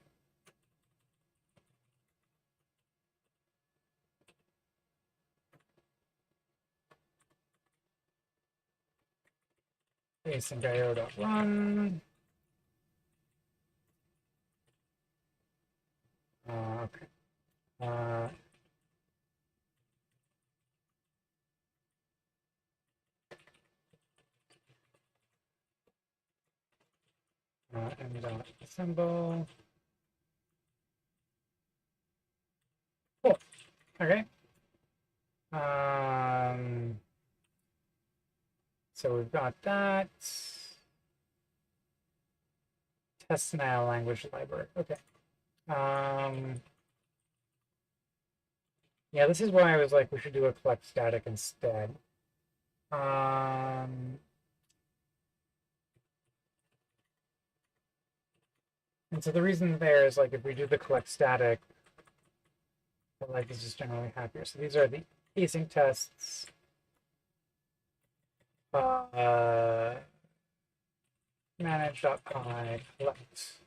Async IO.run. Okay. Assemble. Cool. Okay. So we've got that. Test now language library. Okay. Yeah, this is why I was like, we should do a collect static instead. And so the reason there is like, if we do the collect static, the life is just generally happier. So these are the async tests. Manage.py collect.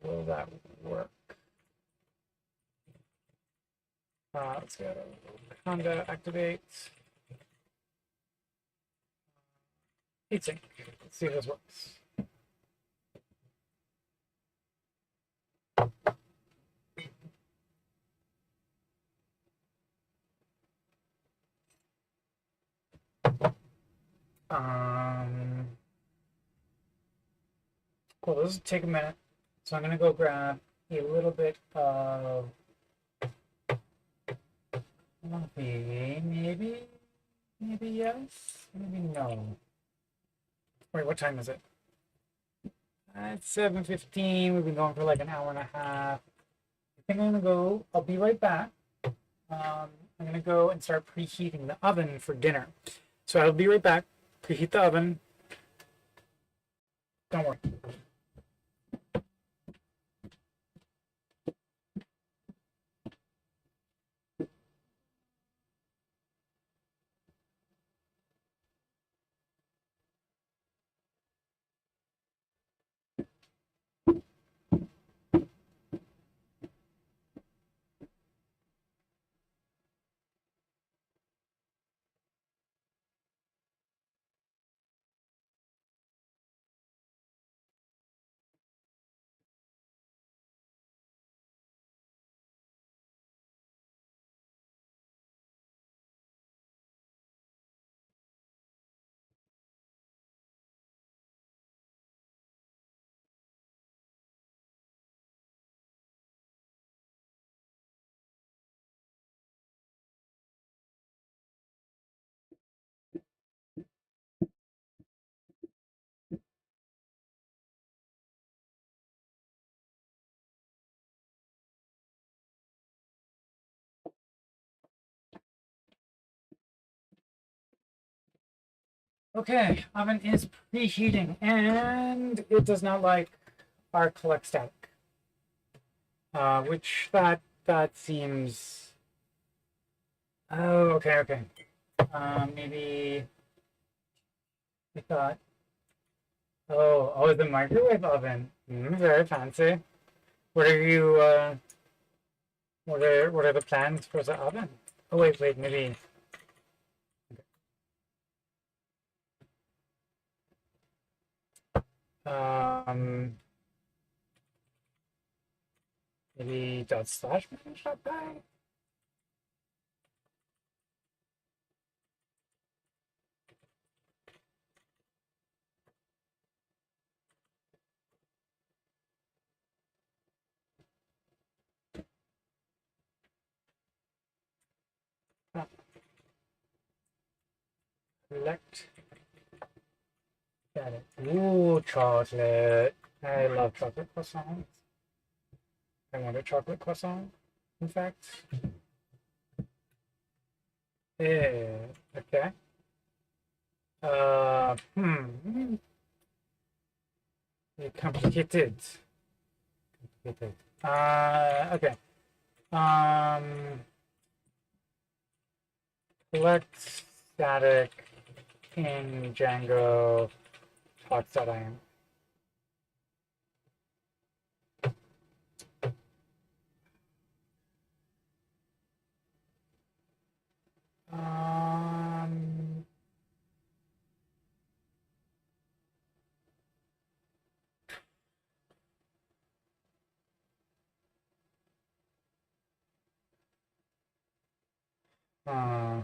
Will that work? Let's go Conda activate. Async. Let's see if this works. Cool, this will take a minute. So I'm gonna go grab a little bit of coffee, maybe yes, maybe no. Wait, what time is it? It's 7:15. We've been going for like an hour and a half. I think I'm gonna go. I'll be right back. I'm gonna go and start preheating the oven for dinner. So I'll be right back. Preheat the oven. Don't worry. Okay, oven is preheating and it does not like our collect static. Which that seems. Oh, okay. Maybe I thought. Oh, the microwave oven. Very fancy. What are you? What are the plans for the oven? Oh wait, maybe. Maybe dot slash manage.py. Select static. Ooh, chocolate. I love chocolate croissants. I want a chocolate croissant, in fact. Yeah, okay. Hmm. Complicated. Complicated. Okay. Um, Select static in Django talks.im. Um, uh,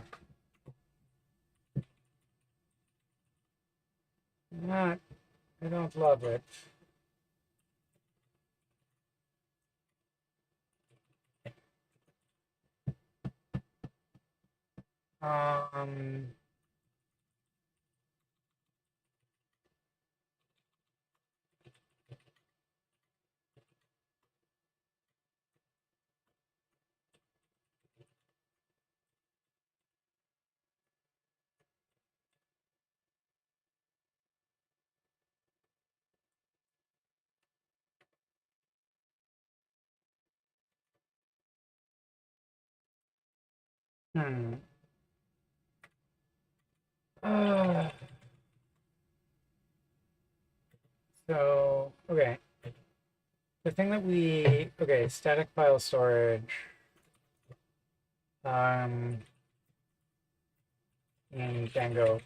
not, I don't love it. Um, hmm. Uh, okay. The thing that okay, static file storage, um, in Django.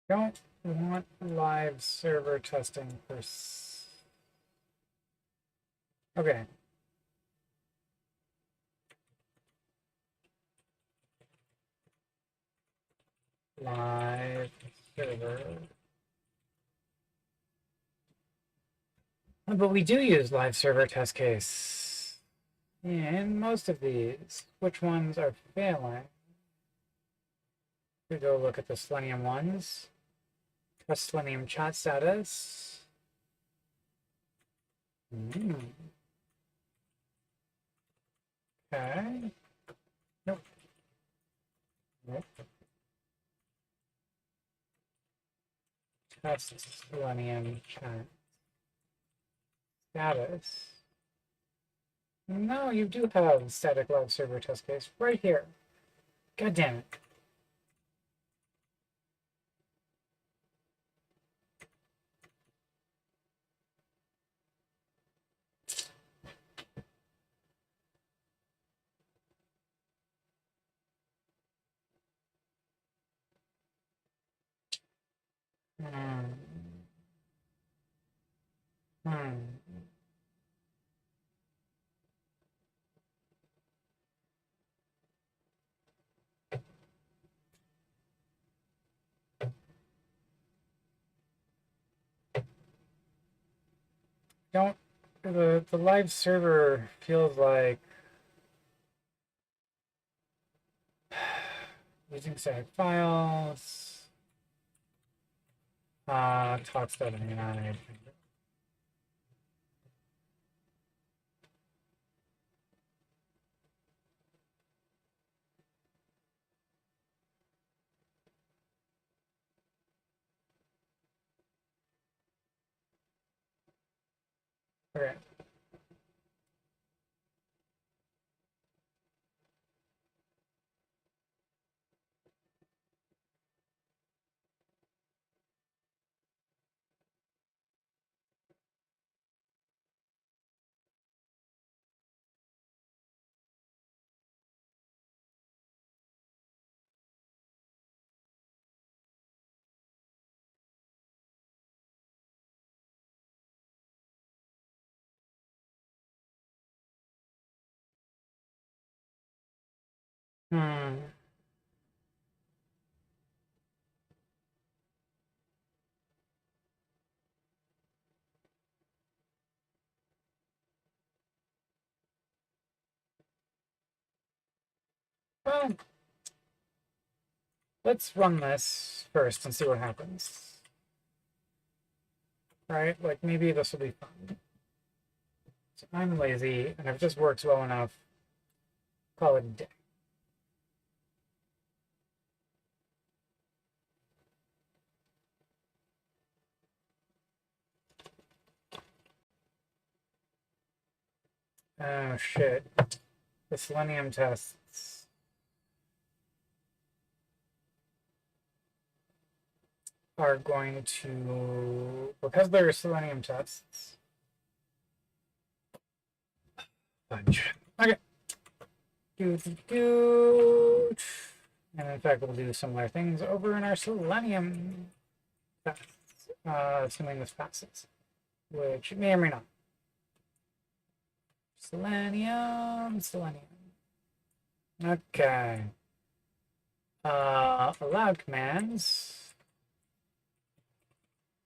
Don't want live server testing for. Okay. Live server. But we do use live server test case in most of these. Which ones are failing? We go look at the Selenium ones. Test Selenium chat status. Okay. Nope. Nope. Test Selenium chat status. No, you do have static live server test case right here. God damn it. Hmm. Hmm. Don't the live server feels like using static files. Talk.ai. Okay. Hmm. Well, let's run this first and see what happens. Right? Like maybe this will be fun. So I'm lazy, and if it just works well enough, call it a day. Oh shit. The selenium tests are going to, because they're selenium tests. Fudge. Okay. Do. And in fact, we'll do similar things over in our selenium tests, assuming this passes, which may or may not. Selenium. Okay. Allow commands.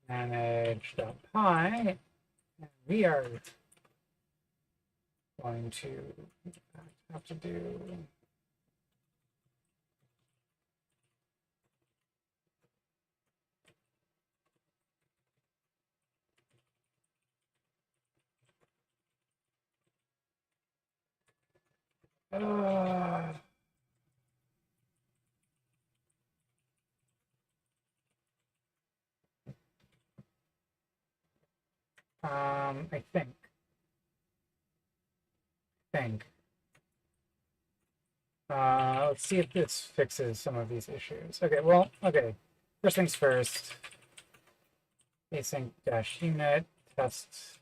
Manage.py. And we are going to have to do I think. Let's see if this fixes some of these issues. Okay, well, okay. First things first. Async-unit test.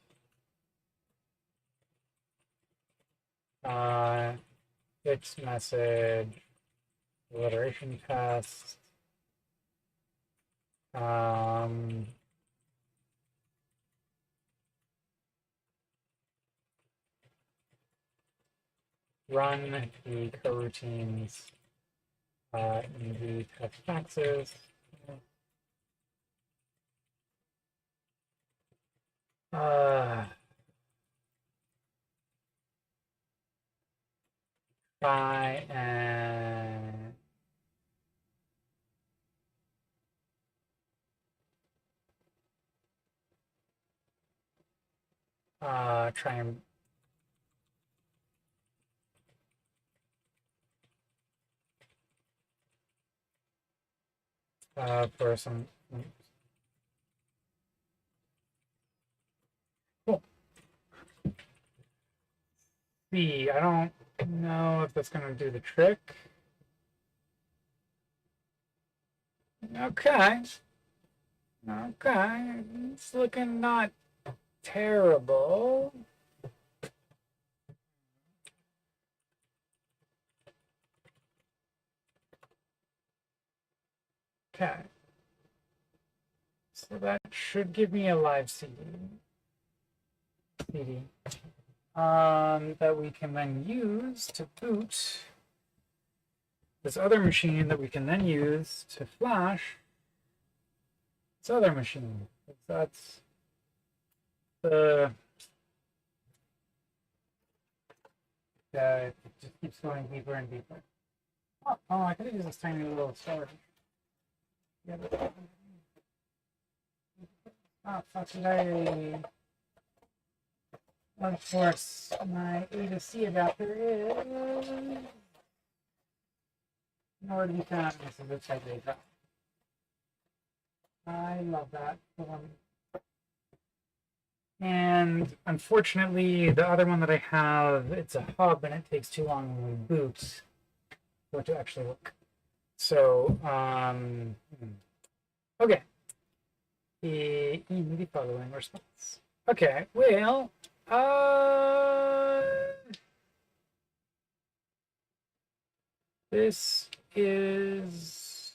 Fix message. Alliteration test. Run the coroutines in the text boxes. Try and try and for some. Cool. See, I don't know if that's gonna do the trick. Okay. Okay. It's looking not terrible. Okay. So that should give me a live CD. That we can then use to boot this other machine that we can then use to flash this other machine. That's the it just keeps going deeper and deeper. Oh, I could have used this tiny little storage. Yeah, but, oh, fuck today. Of course, my A to C adapter is nowhere to be found. This is a type A drive. I love that. And unfortunately, the other one that I have, it's a hub and it takes too long when we boot for it to actually work. So, okay. In the following response. Okay, well, this is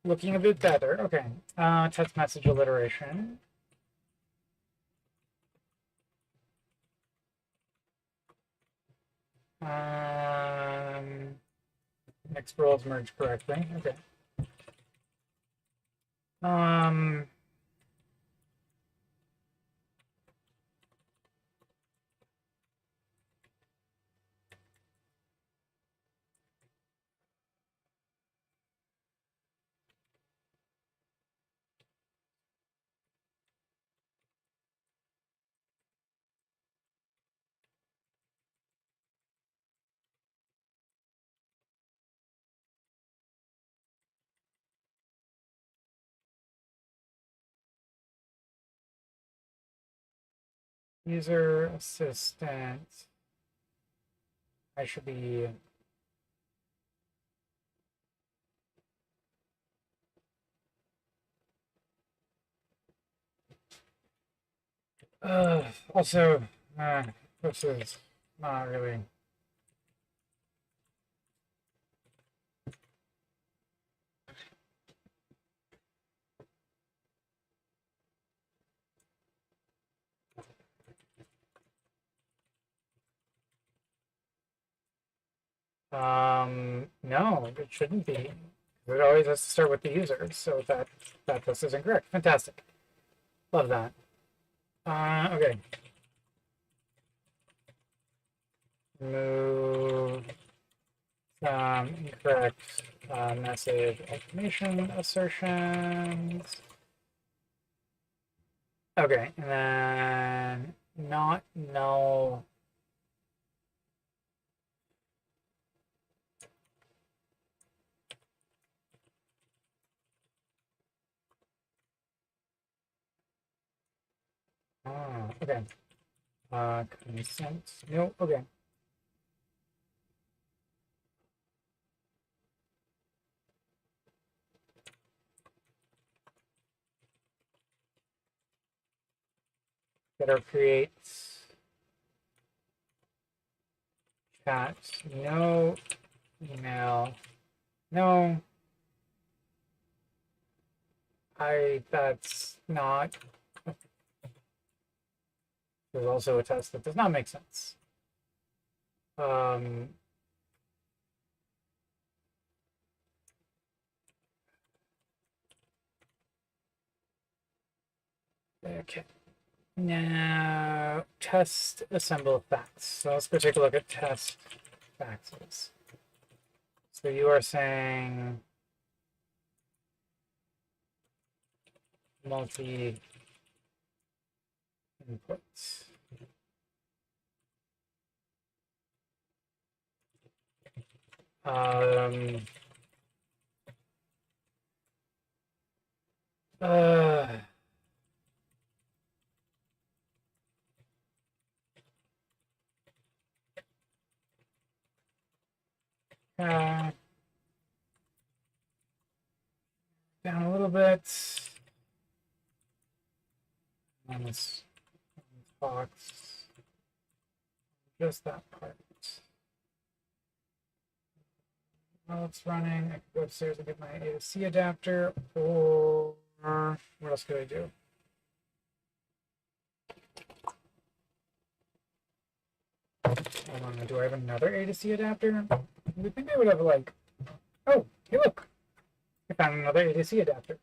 looking a bit better. Okay, text message alliteration. Mixed roles merge correctly. Okay. Um, user assistant. I should be. Also, this is not really. No, it shouldn't be. It always has to start with the user, so that this is incorrect. Fantastic. Love that. Okay. Move some incorrect message information assertions. Okay, and then not null. Okay. Consent. No, okay. Getter creates chat. No email. No. That's not. There's also a test that does not make sense. Okay. Now, test assemble facts. So let's go take a look at test facts. So you are saying multi inputs. Uh, down a little bit. On this box, just that part. While it's running, I can go upstairs and get my A to C adapter, or what else could I do? Hold on, do I have another A to C adapter? You would think I would have like, oh, hey look, I found another A to C adapter.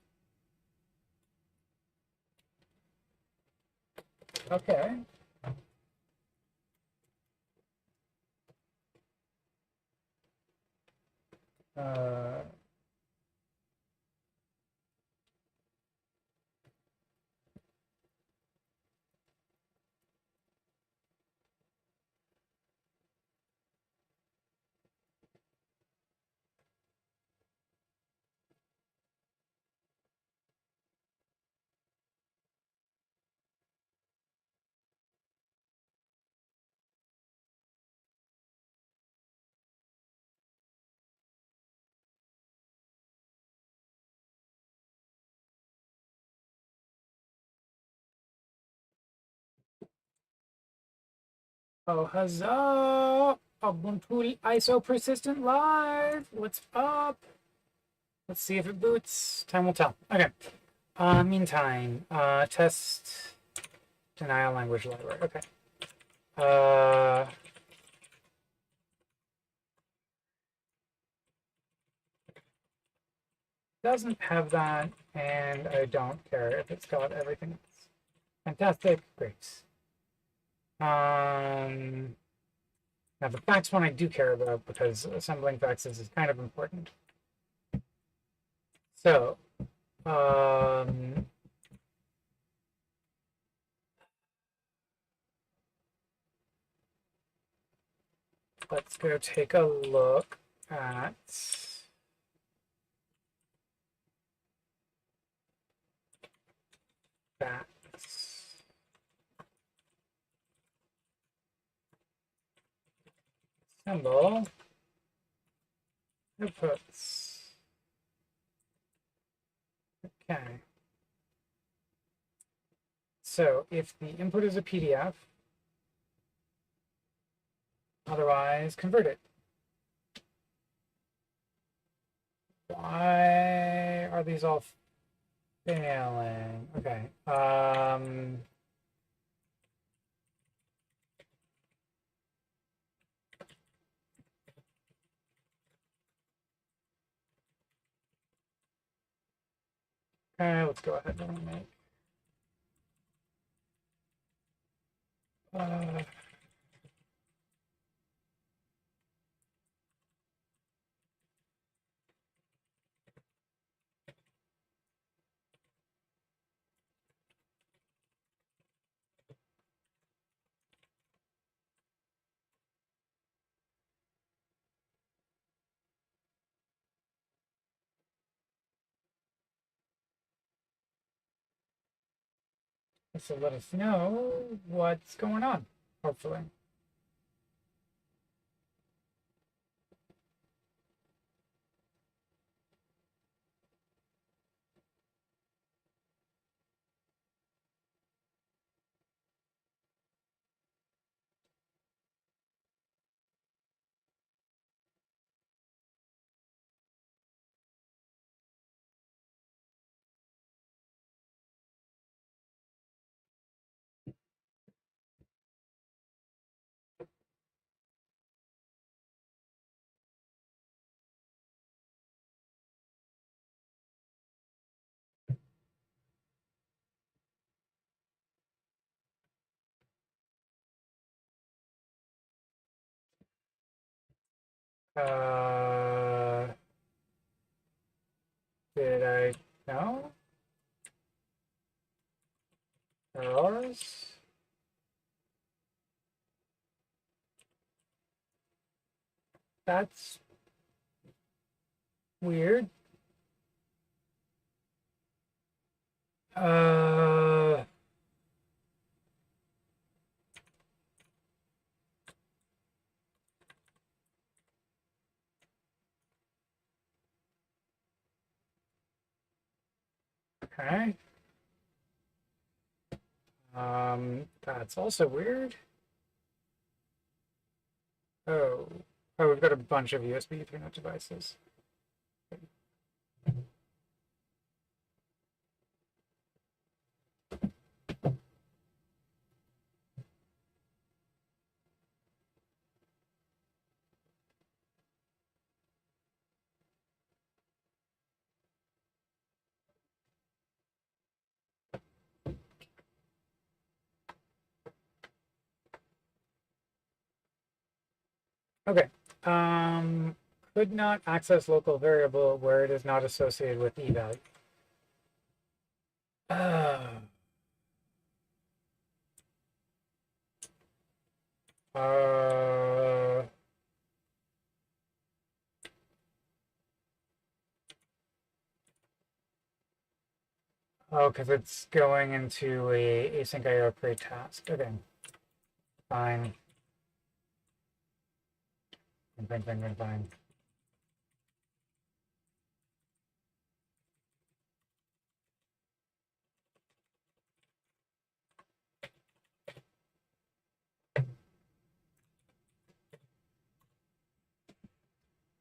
Okay. Uh, oh, huzzah! Ubuntu ISO persistent live. What's up? Let's see if it boots. Time will tell. Okay. Meantime, test denial language library. Okay. doesn't have that, and I don't care if it's got everything else. Fantastic, great. Now the fax one I do care about because assembling faxes is kind of important. So, let's go take a look at fax. Assemble outputs. Okay. So if the input is a PDF, otherwise convert it. Why are these all failing? Okay. Okay, let's go ahead and make this will let us know what's going on, hopefully. Uh, did I no? Errors? That's weird. Uh, okay. That's also weird. Oh, oh, we've got a bunch of USB Ethernet devices. Okay. Could not access local variable where it is not associated with eval. Uh, uh, oh, because it's going into a async IO create task. Okay. Fine. Fine.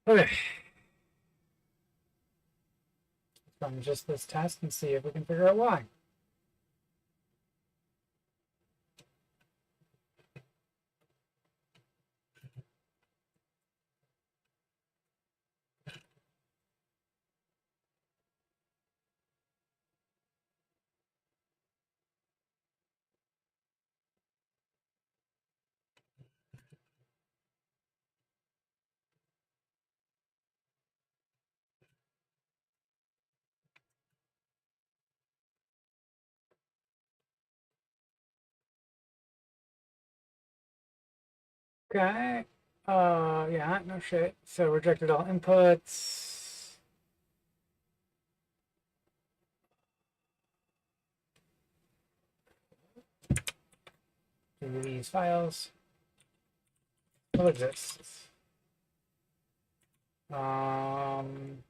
Okay. Let's run just this test and see if we can figure out why. Okay. Yeah, no shit. So rejected all inputs. Do these files still exists? Um,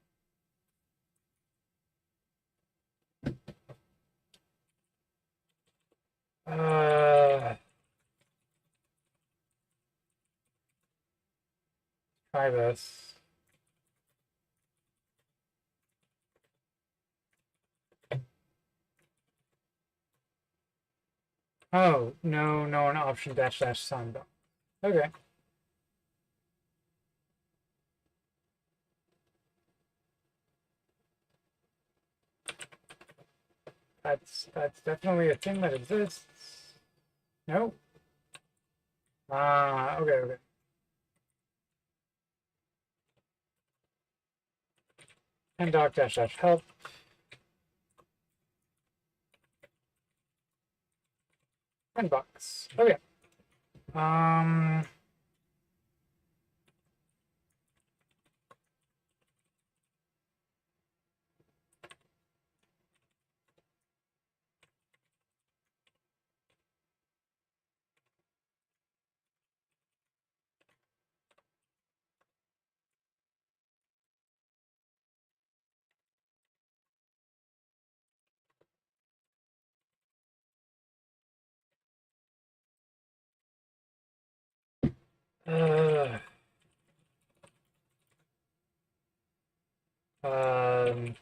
uh, Try this. Oh, no, no, an option dash dash sound. Okay. That's definitely a thing that exists. No? Ah, okay, okay. And doc dash dash help. And box. Okay. Um, uh, um,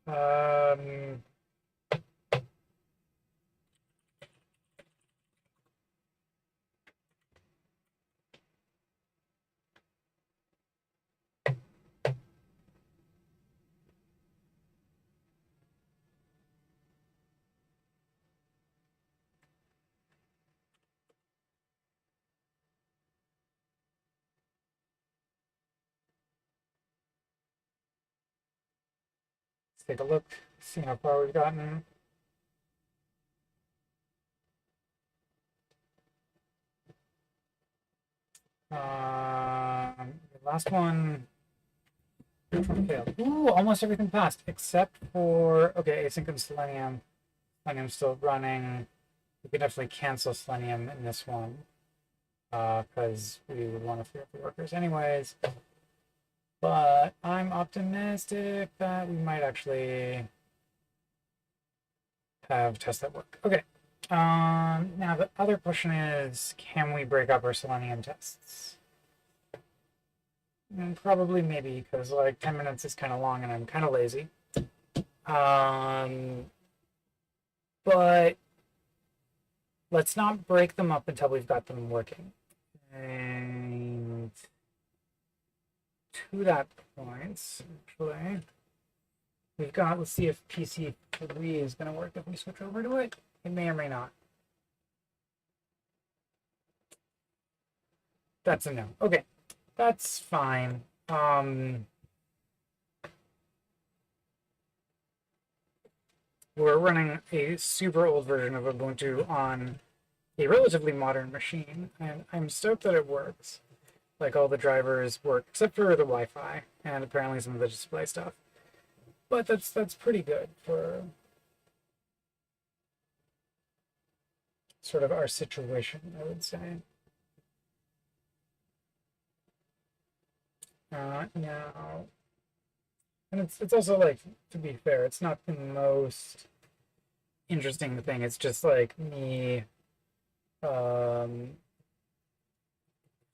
um, let's take a look, see how far we've gotten. The last one failed. Ooh, almost everything passed except for, okay, asynchronous Selenium. Selenium's still running. We could definitely cancel Selenium in this one because we would want to free up the workers anyways. But I'm optimistic that we might actually have tests that work. Okay. Now the other question is, can we break up our Selenium tests? Probably maybe because like 10 minutes is kind of long and I'm kind of lazy. Um, but let's not break them up until we've got them working. And to that point, actually, we've got, let's see if PC3 is going to work if we switch over to it. It may or may not. That's a no. Okay, that's fine. We're running a super old version of Ubuntu on a relatively modern machine, and I'm stoked that it works. Like all the drivers work except for the Wi-Fi and apparently some of the display stuff. But that's pretty good for sort of our situation, I would say. Now, and it's also like, to be fair, it's not the most interesting thing. It's just like me um,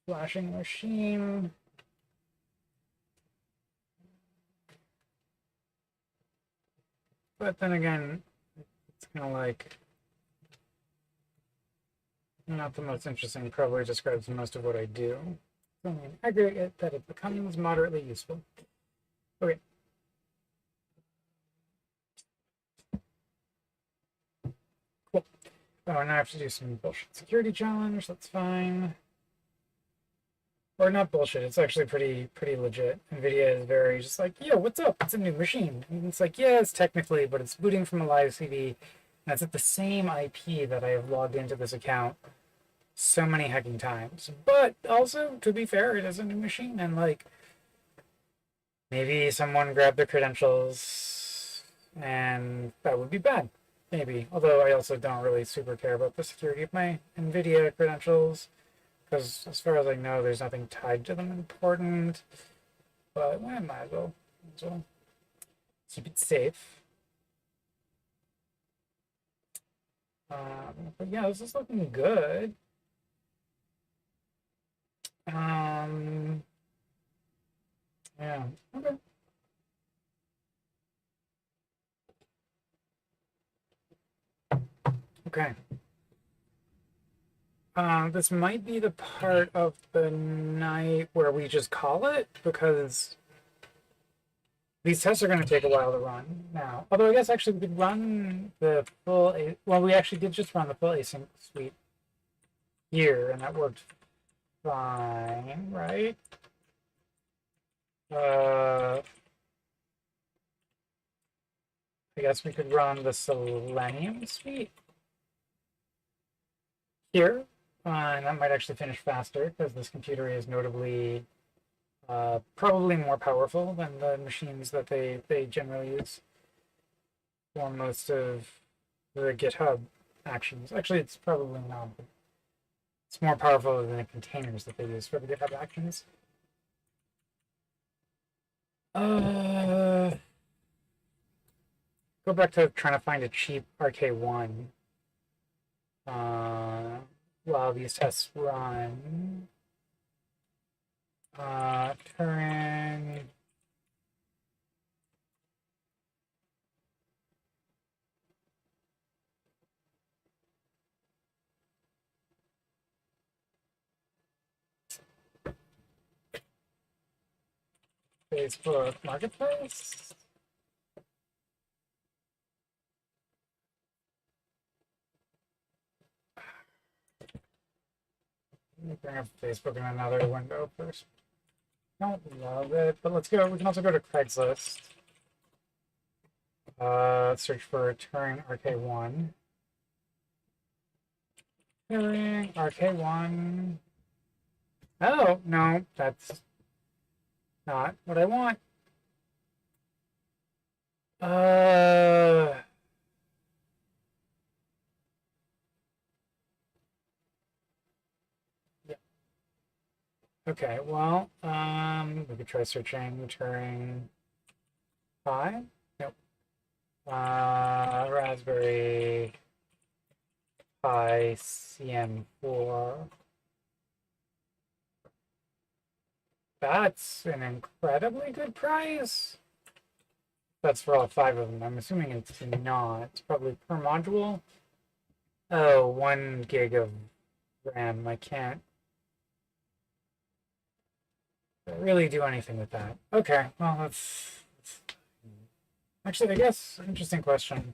flashing machine. But then again, it's kind of like not the most interesting. Probably describes most of what I do. So I mean, aggregate that it becomes moderately useful. Okay. Cool. Oh, and I have to do some bullshit security challenge. That's fine. Or not bullshit. It's actually pretty legit. NVIDIA is very just like, yo, what's up? It's a new machine. And it's like, yeah, it's technically, but it's booting from a live CD. And it's at the same IP that I have logged into this account so many hecking times. But also, to be fair, it is a new machine, and like maybe someone grabbed their credentials, and that would be bad. Maybe. Although I also don't really super care about the security of my NVIDIA credentials, because as far as I know, there's nothing tied to them important. But well, I might as well. Might as well keep it safe. But yeah, this is looking good. Um, yeah. Okay. Okay. This might be the part of the night where we just call it because these tests are going to take a while to run now. Although I guess actually we could run the full, well, we actually did just run the full async suite here, and that worked fine, right? I guess we could run the Selenium suite here, and that might actually finish faster because this computer is notably probably more powerful than the machines that they generally use for most of the GitHub actions. Actually, it's probably not. But it's more powerful than the containers that they use for the GitHub actions. Uh, Go back to trying to find a cheap RK1 while these tests run. Turing. Facebook Marketplace. Let me bring up Facebook in another window first. Don't love it, but let's go. We can also go to Craigslist. Search for Turing RK1. Turing RK1. Oh, no, that's not what I want. Uh, yeah. Okay, well, we could try searching Turing Pi. Nope. Raspberry Pi CM4. That's an incredibly good price. That's for all 5 of them. I'm assuming it's not. It's probably per module. Oh, 1 gig of RAM. I can't really do anything with that. Okay, well, that's actually, I guess, interesting question.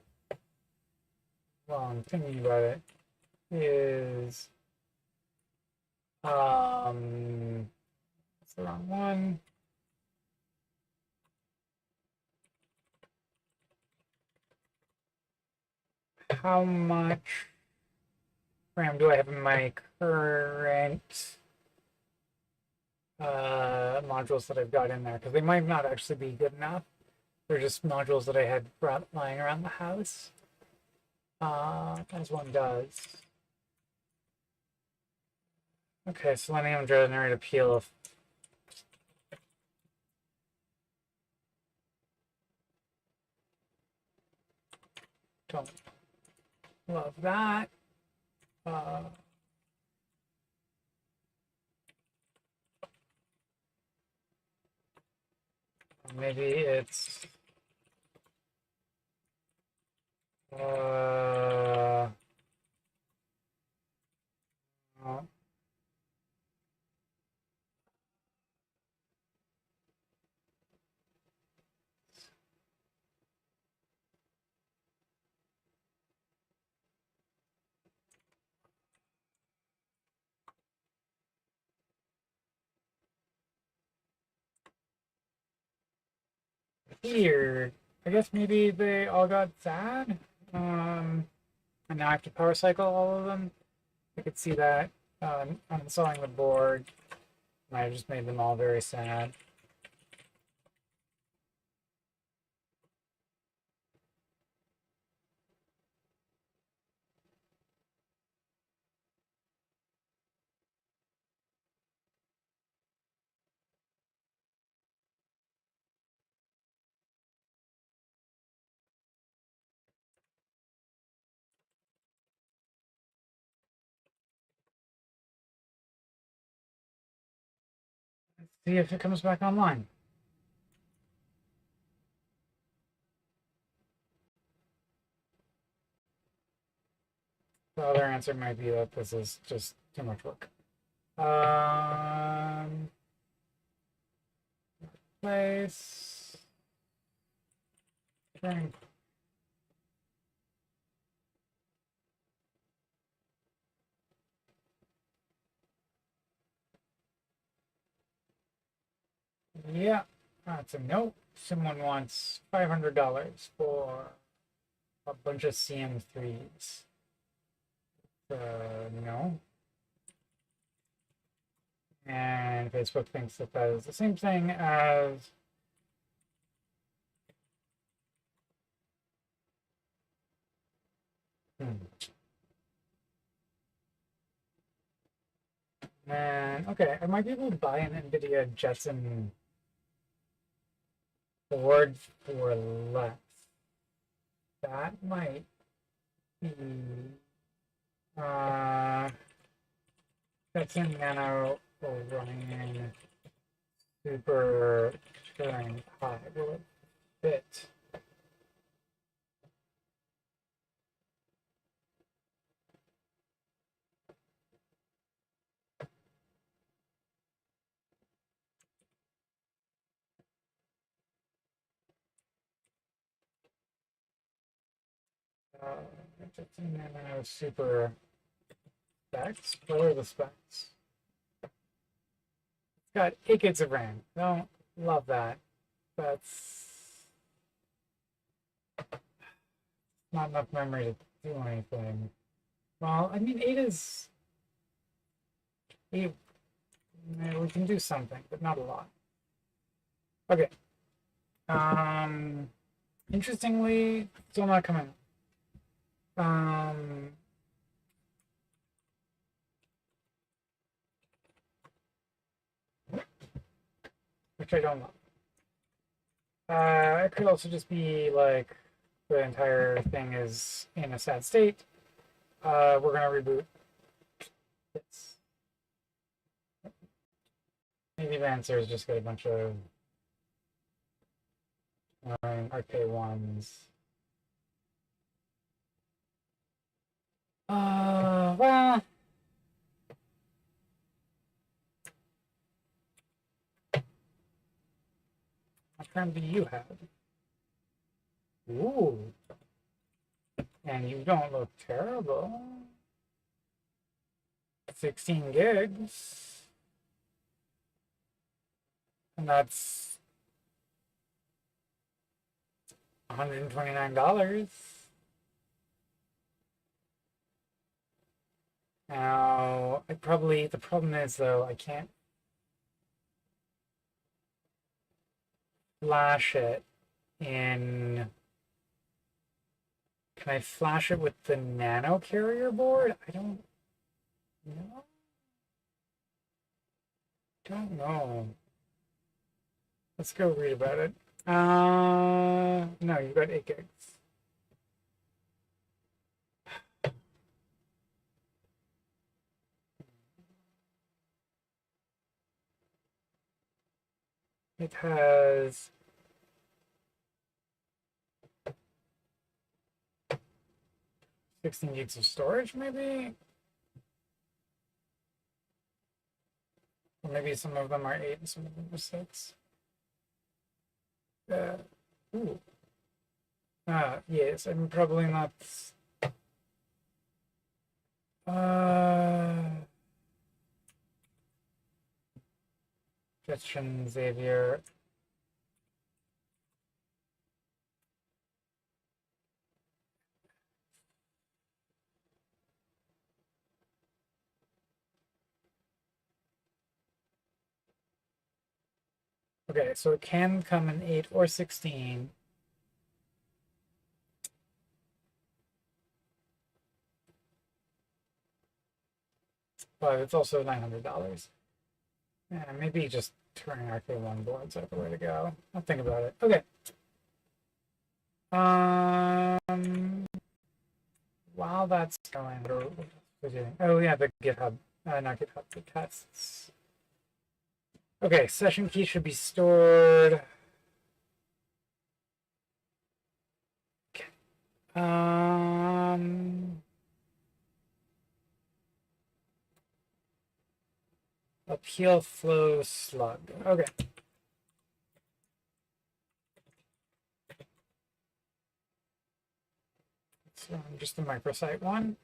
Well, I'm thinking about it. Is that's the wrong one. How much RAM do I have in my current modules that I've got in there? Because they might not actually be good enough. They're just modules that I had lying around the house. As one does. Okay, Selenium generate appeal of don't love that. Maybe it's uh, oh, Weird. I guess maybe they all got sad. And now I have to power cycle all of them. I could see that. Uninstalling the board might have just made them all very sad. Let's see if it comes back online. The other answer might be that this is just too much work. Place. Drink. Yeah, that's a note. Someone wants $500 for a bunch of CM3s. No. And Facebook thinks that that is the same thing as And okay, I might be able to buy an NVIDIA Jetson board for less. That might be Jetson Nano running super Turing high. Will it fit? Jetson Nano super specs. What are the specs? It's got 8 gigs of RAM. Don't love that. That's not enough memory to do anything. Well, I mean, 8 is 8. We can do something, but not a lot. Okay. Interestingly, still not coming. Which I don't love. It could also just be like the entire thing is in a sad state. We're gonna reboot. It's maybe the answer is just get a bunch of RK1s. Well, what kind do you have? Ooh. And you don't look terrible. 16 gigs. And that's $129. Now, the problem is though, I can't flash it in. Can I flash it with the nano carrier board? I don't know. Don't know. Let's go read about it. No, you've got 8 gigs. It has 16 gigs of storage, maybe? Or maybe some of them are 8 and some of them are 6. Ooh. Yes, I'm probably not. Jetson Xavier. Okay, so it can come in 8 or 16. But it's also $900. Yeah, maybe just turning RK1 boards are the way to go. I'll think about it. Okay. While that's going, oh yeah, the GitHub, not GitHub, the tests. Okay, session key should be stored. Okay. Appeal flow slug. Okay. So just the microsite one.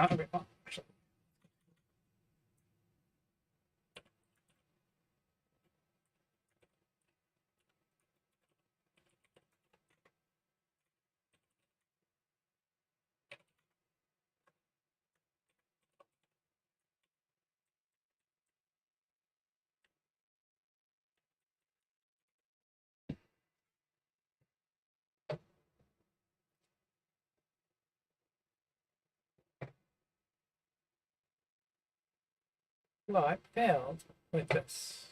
Okay. Oh, actually. Well, I failed with this.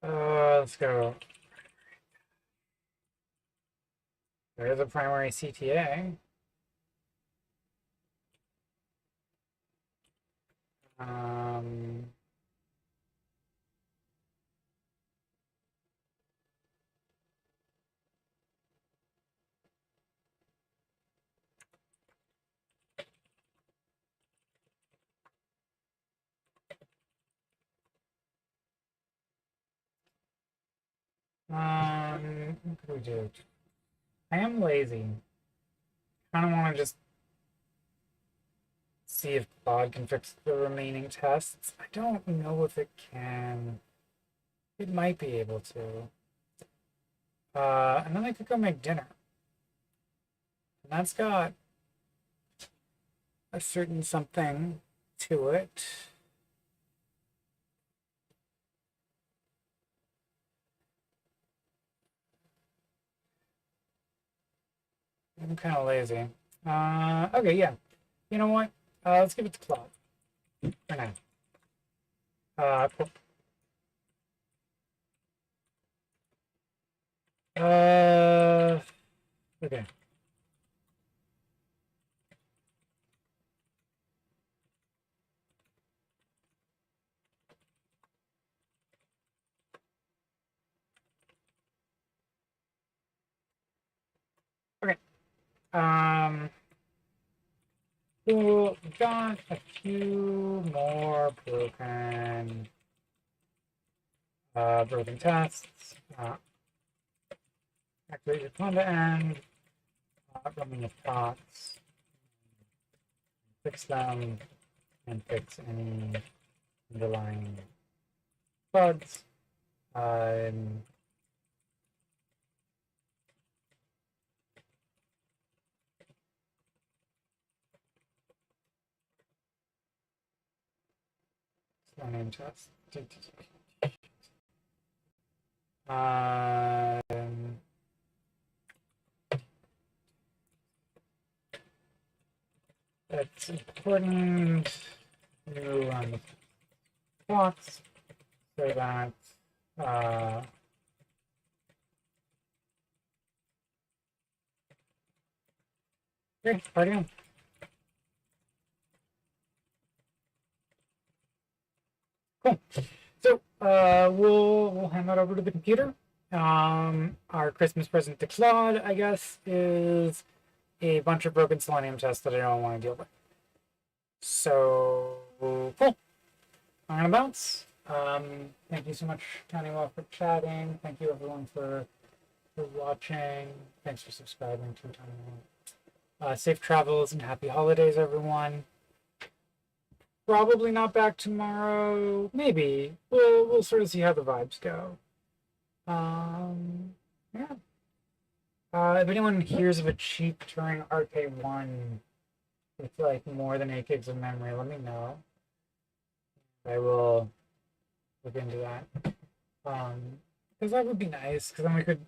Let's go. There's a primary CTA. Um, what could we do? I am lazy. I don't want to just see if Claude can fix the remaining tests. I don't know if it can. It might be able to. And then I could go make dinner. And that's got a certain something to it. I'm kind of lazy. Okay, yeah. You know what? Let's give it to Claude for now. Cool. Okay. Okay. Cool. We've got a few more broken tests. Activate your Conda end. Running the thoughts. Fix them and fix any underlying bugs. Name test. It's important to run the plots so that okay, party on. Cool. So we'll hand that over to the computer. Our Christmas present to Claude, I guess, is a bunch of broken Selenium tests that I don't want to deal with. So cool. I'm gonna bounce. Thank you so much, Tannywell, for chatting. Thank you everyone for watching. Thanks for subscribing to Tannywell. Safe travels and happy holidays, everyone. Probably not back tomorrow. Maybe. We'll sort of see how the vibes go. Yeah. If anyone hears of a cheap Turing RK1 with like more than 8 gigs of memory, let me know. I will look into that. Because that would be nice. Because then we could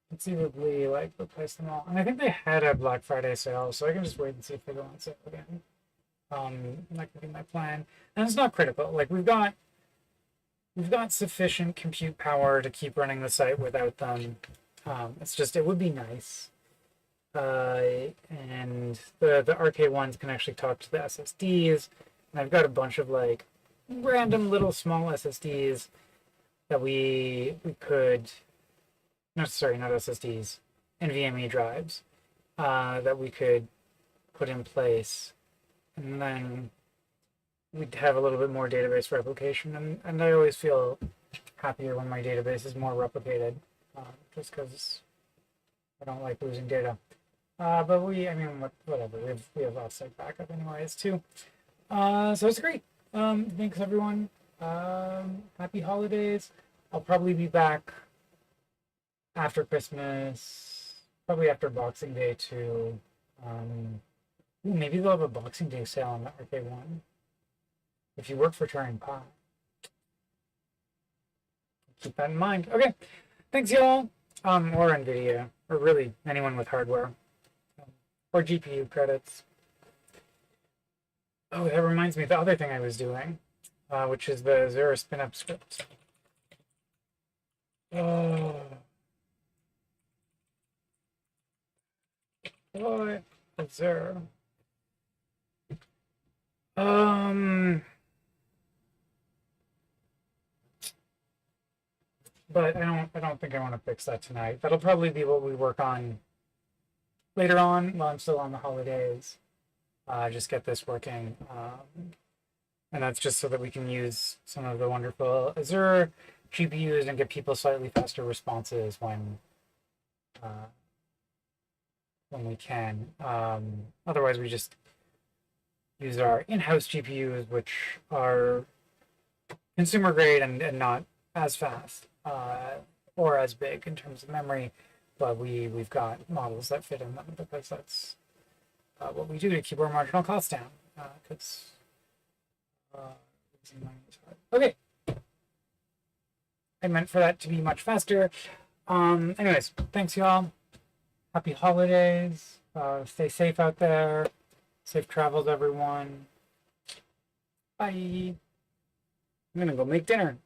conceivably like replace them all. And I think they had a Black Friday sale, so I can just wait and see if they go on sale again. That could be my plan. And it's not critical. Like we've got sufficient compute power to keep running the site without them. It's just it would be nice. And the RK1s can actually talk to the SSDs. And I've got a bunch of like random little small SSDs that we could, no, sorry, not SSDs, NVMe drives that we could put in place, and then we'd have a little bit more database replication. And I always feel happier when my database is more replicated, just because I don't like losing data. But I mean, whatever. We have offsite backup anyways too. So it's great. Thanks everyone. Happy holidays. I'll probably be back after Christmas, probably after Boxing Day too. Maybe they'll have a Boxing Day sale on the RK1. If you work for Turing Pi, keep that in mind. Okay, thanks y'all. Or NVIDIA, or really anyone with hardware, or GPU credits. Oh, that reminds me of the other thing I was doing, which is the Azure spin-up script. Oh. What? Azure. But I don't think I want to fix that tonight. That'll probably be what we work on later on while I'm still on the holidays. Just get this working. And that's just so that we can use some of the wonderful Azure GPUs and get people slightly faster responses when we can. Otherwise, we just use our in-house GPUs, which are consumer grade and not as fast or as big in terms of memory, but we've got models that fit in them because that's what we do to keep our marginal costs down. Because okay, I meant for that to be much faster. Anyways, thanks y'all. Happy holidays. Stay safe out there. Safe travels, everyone. Bye. I'm gonna go make dinner.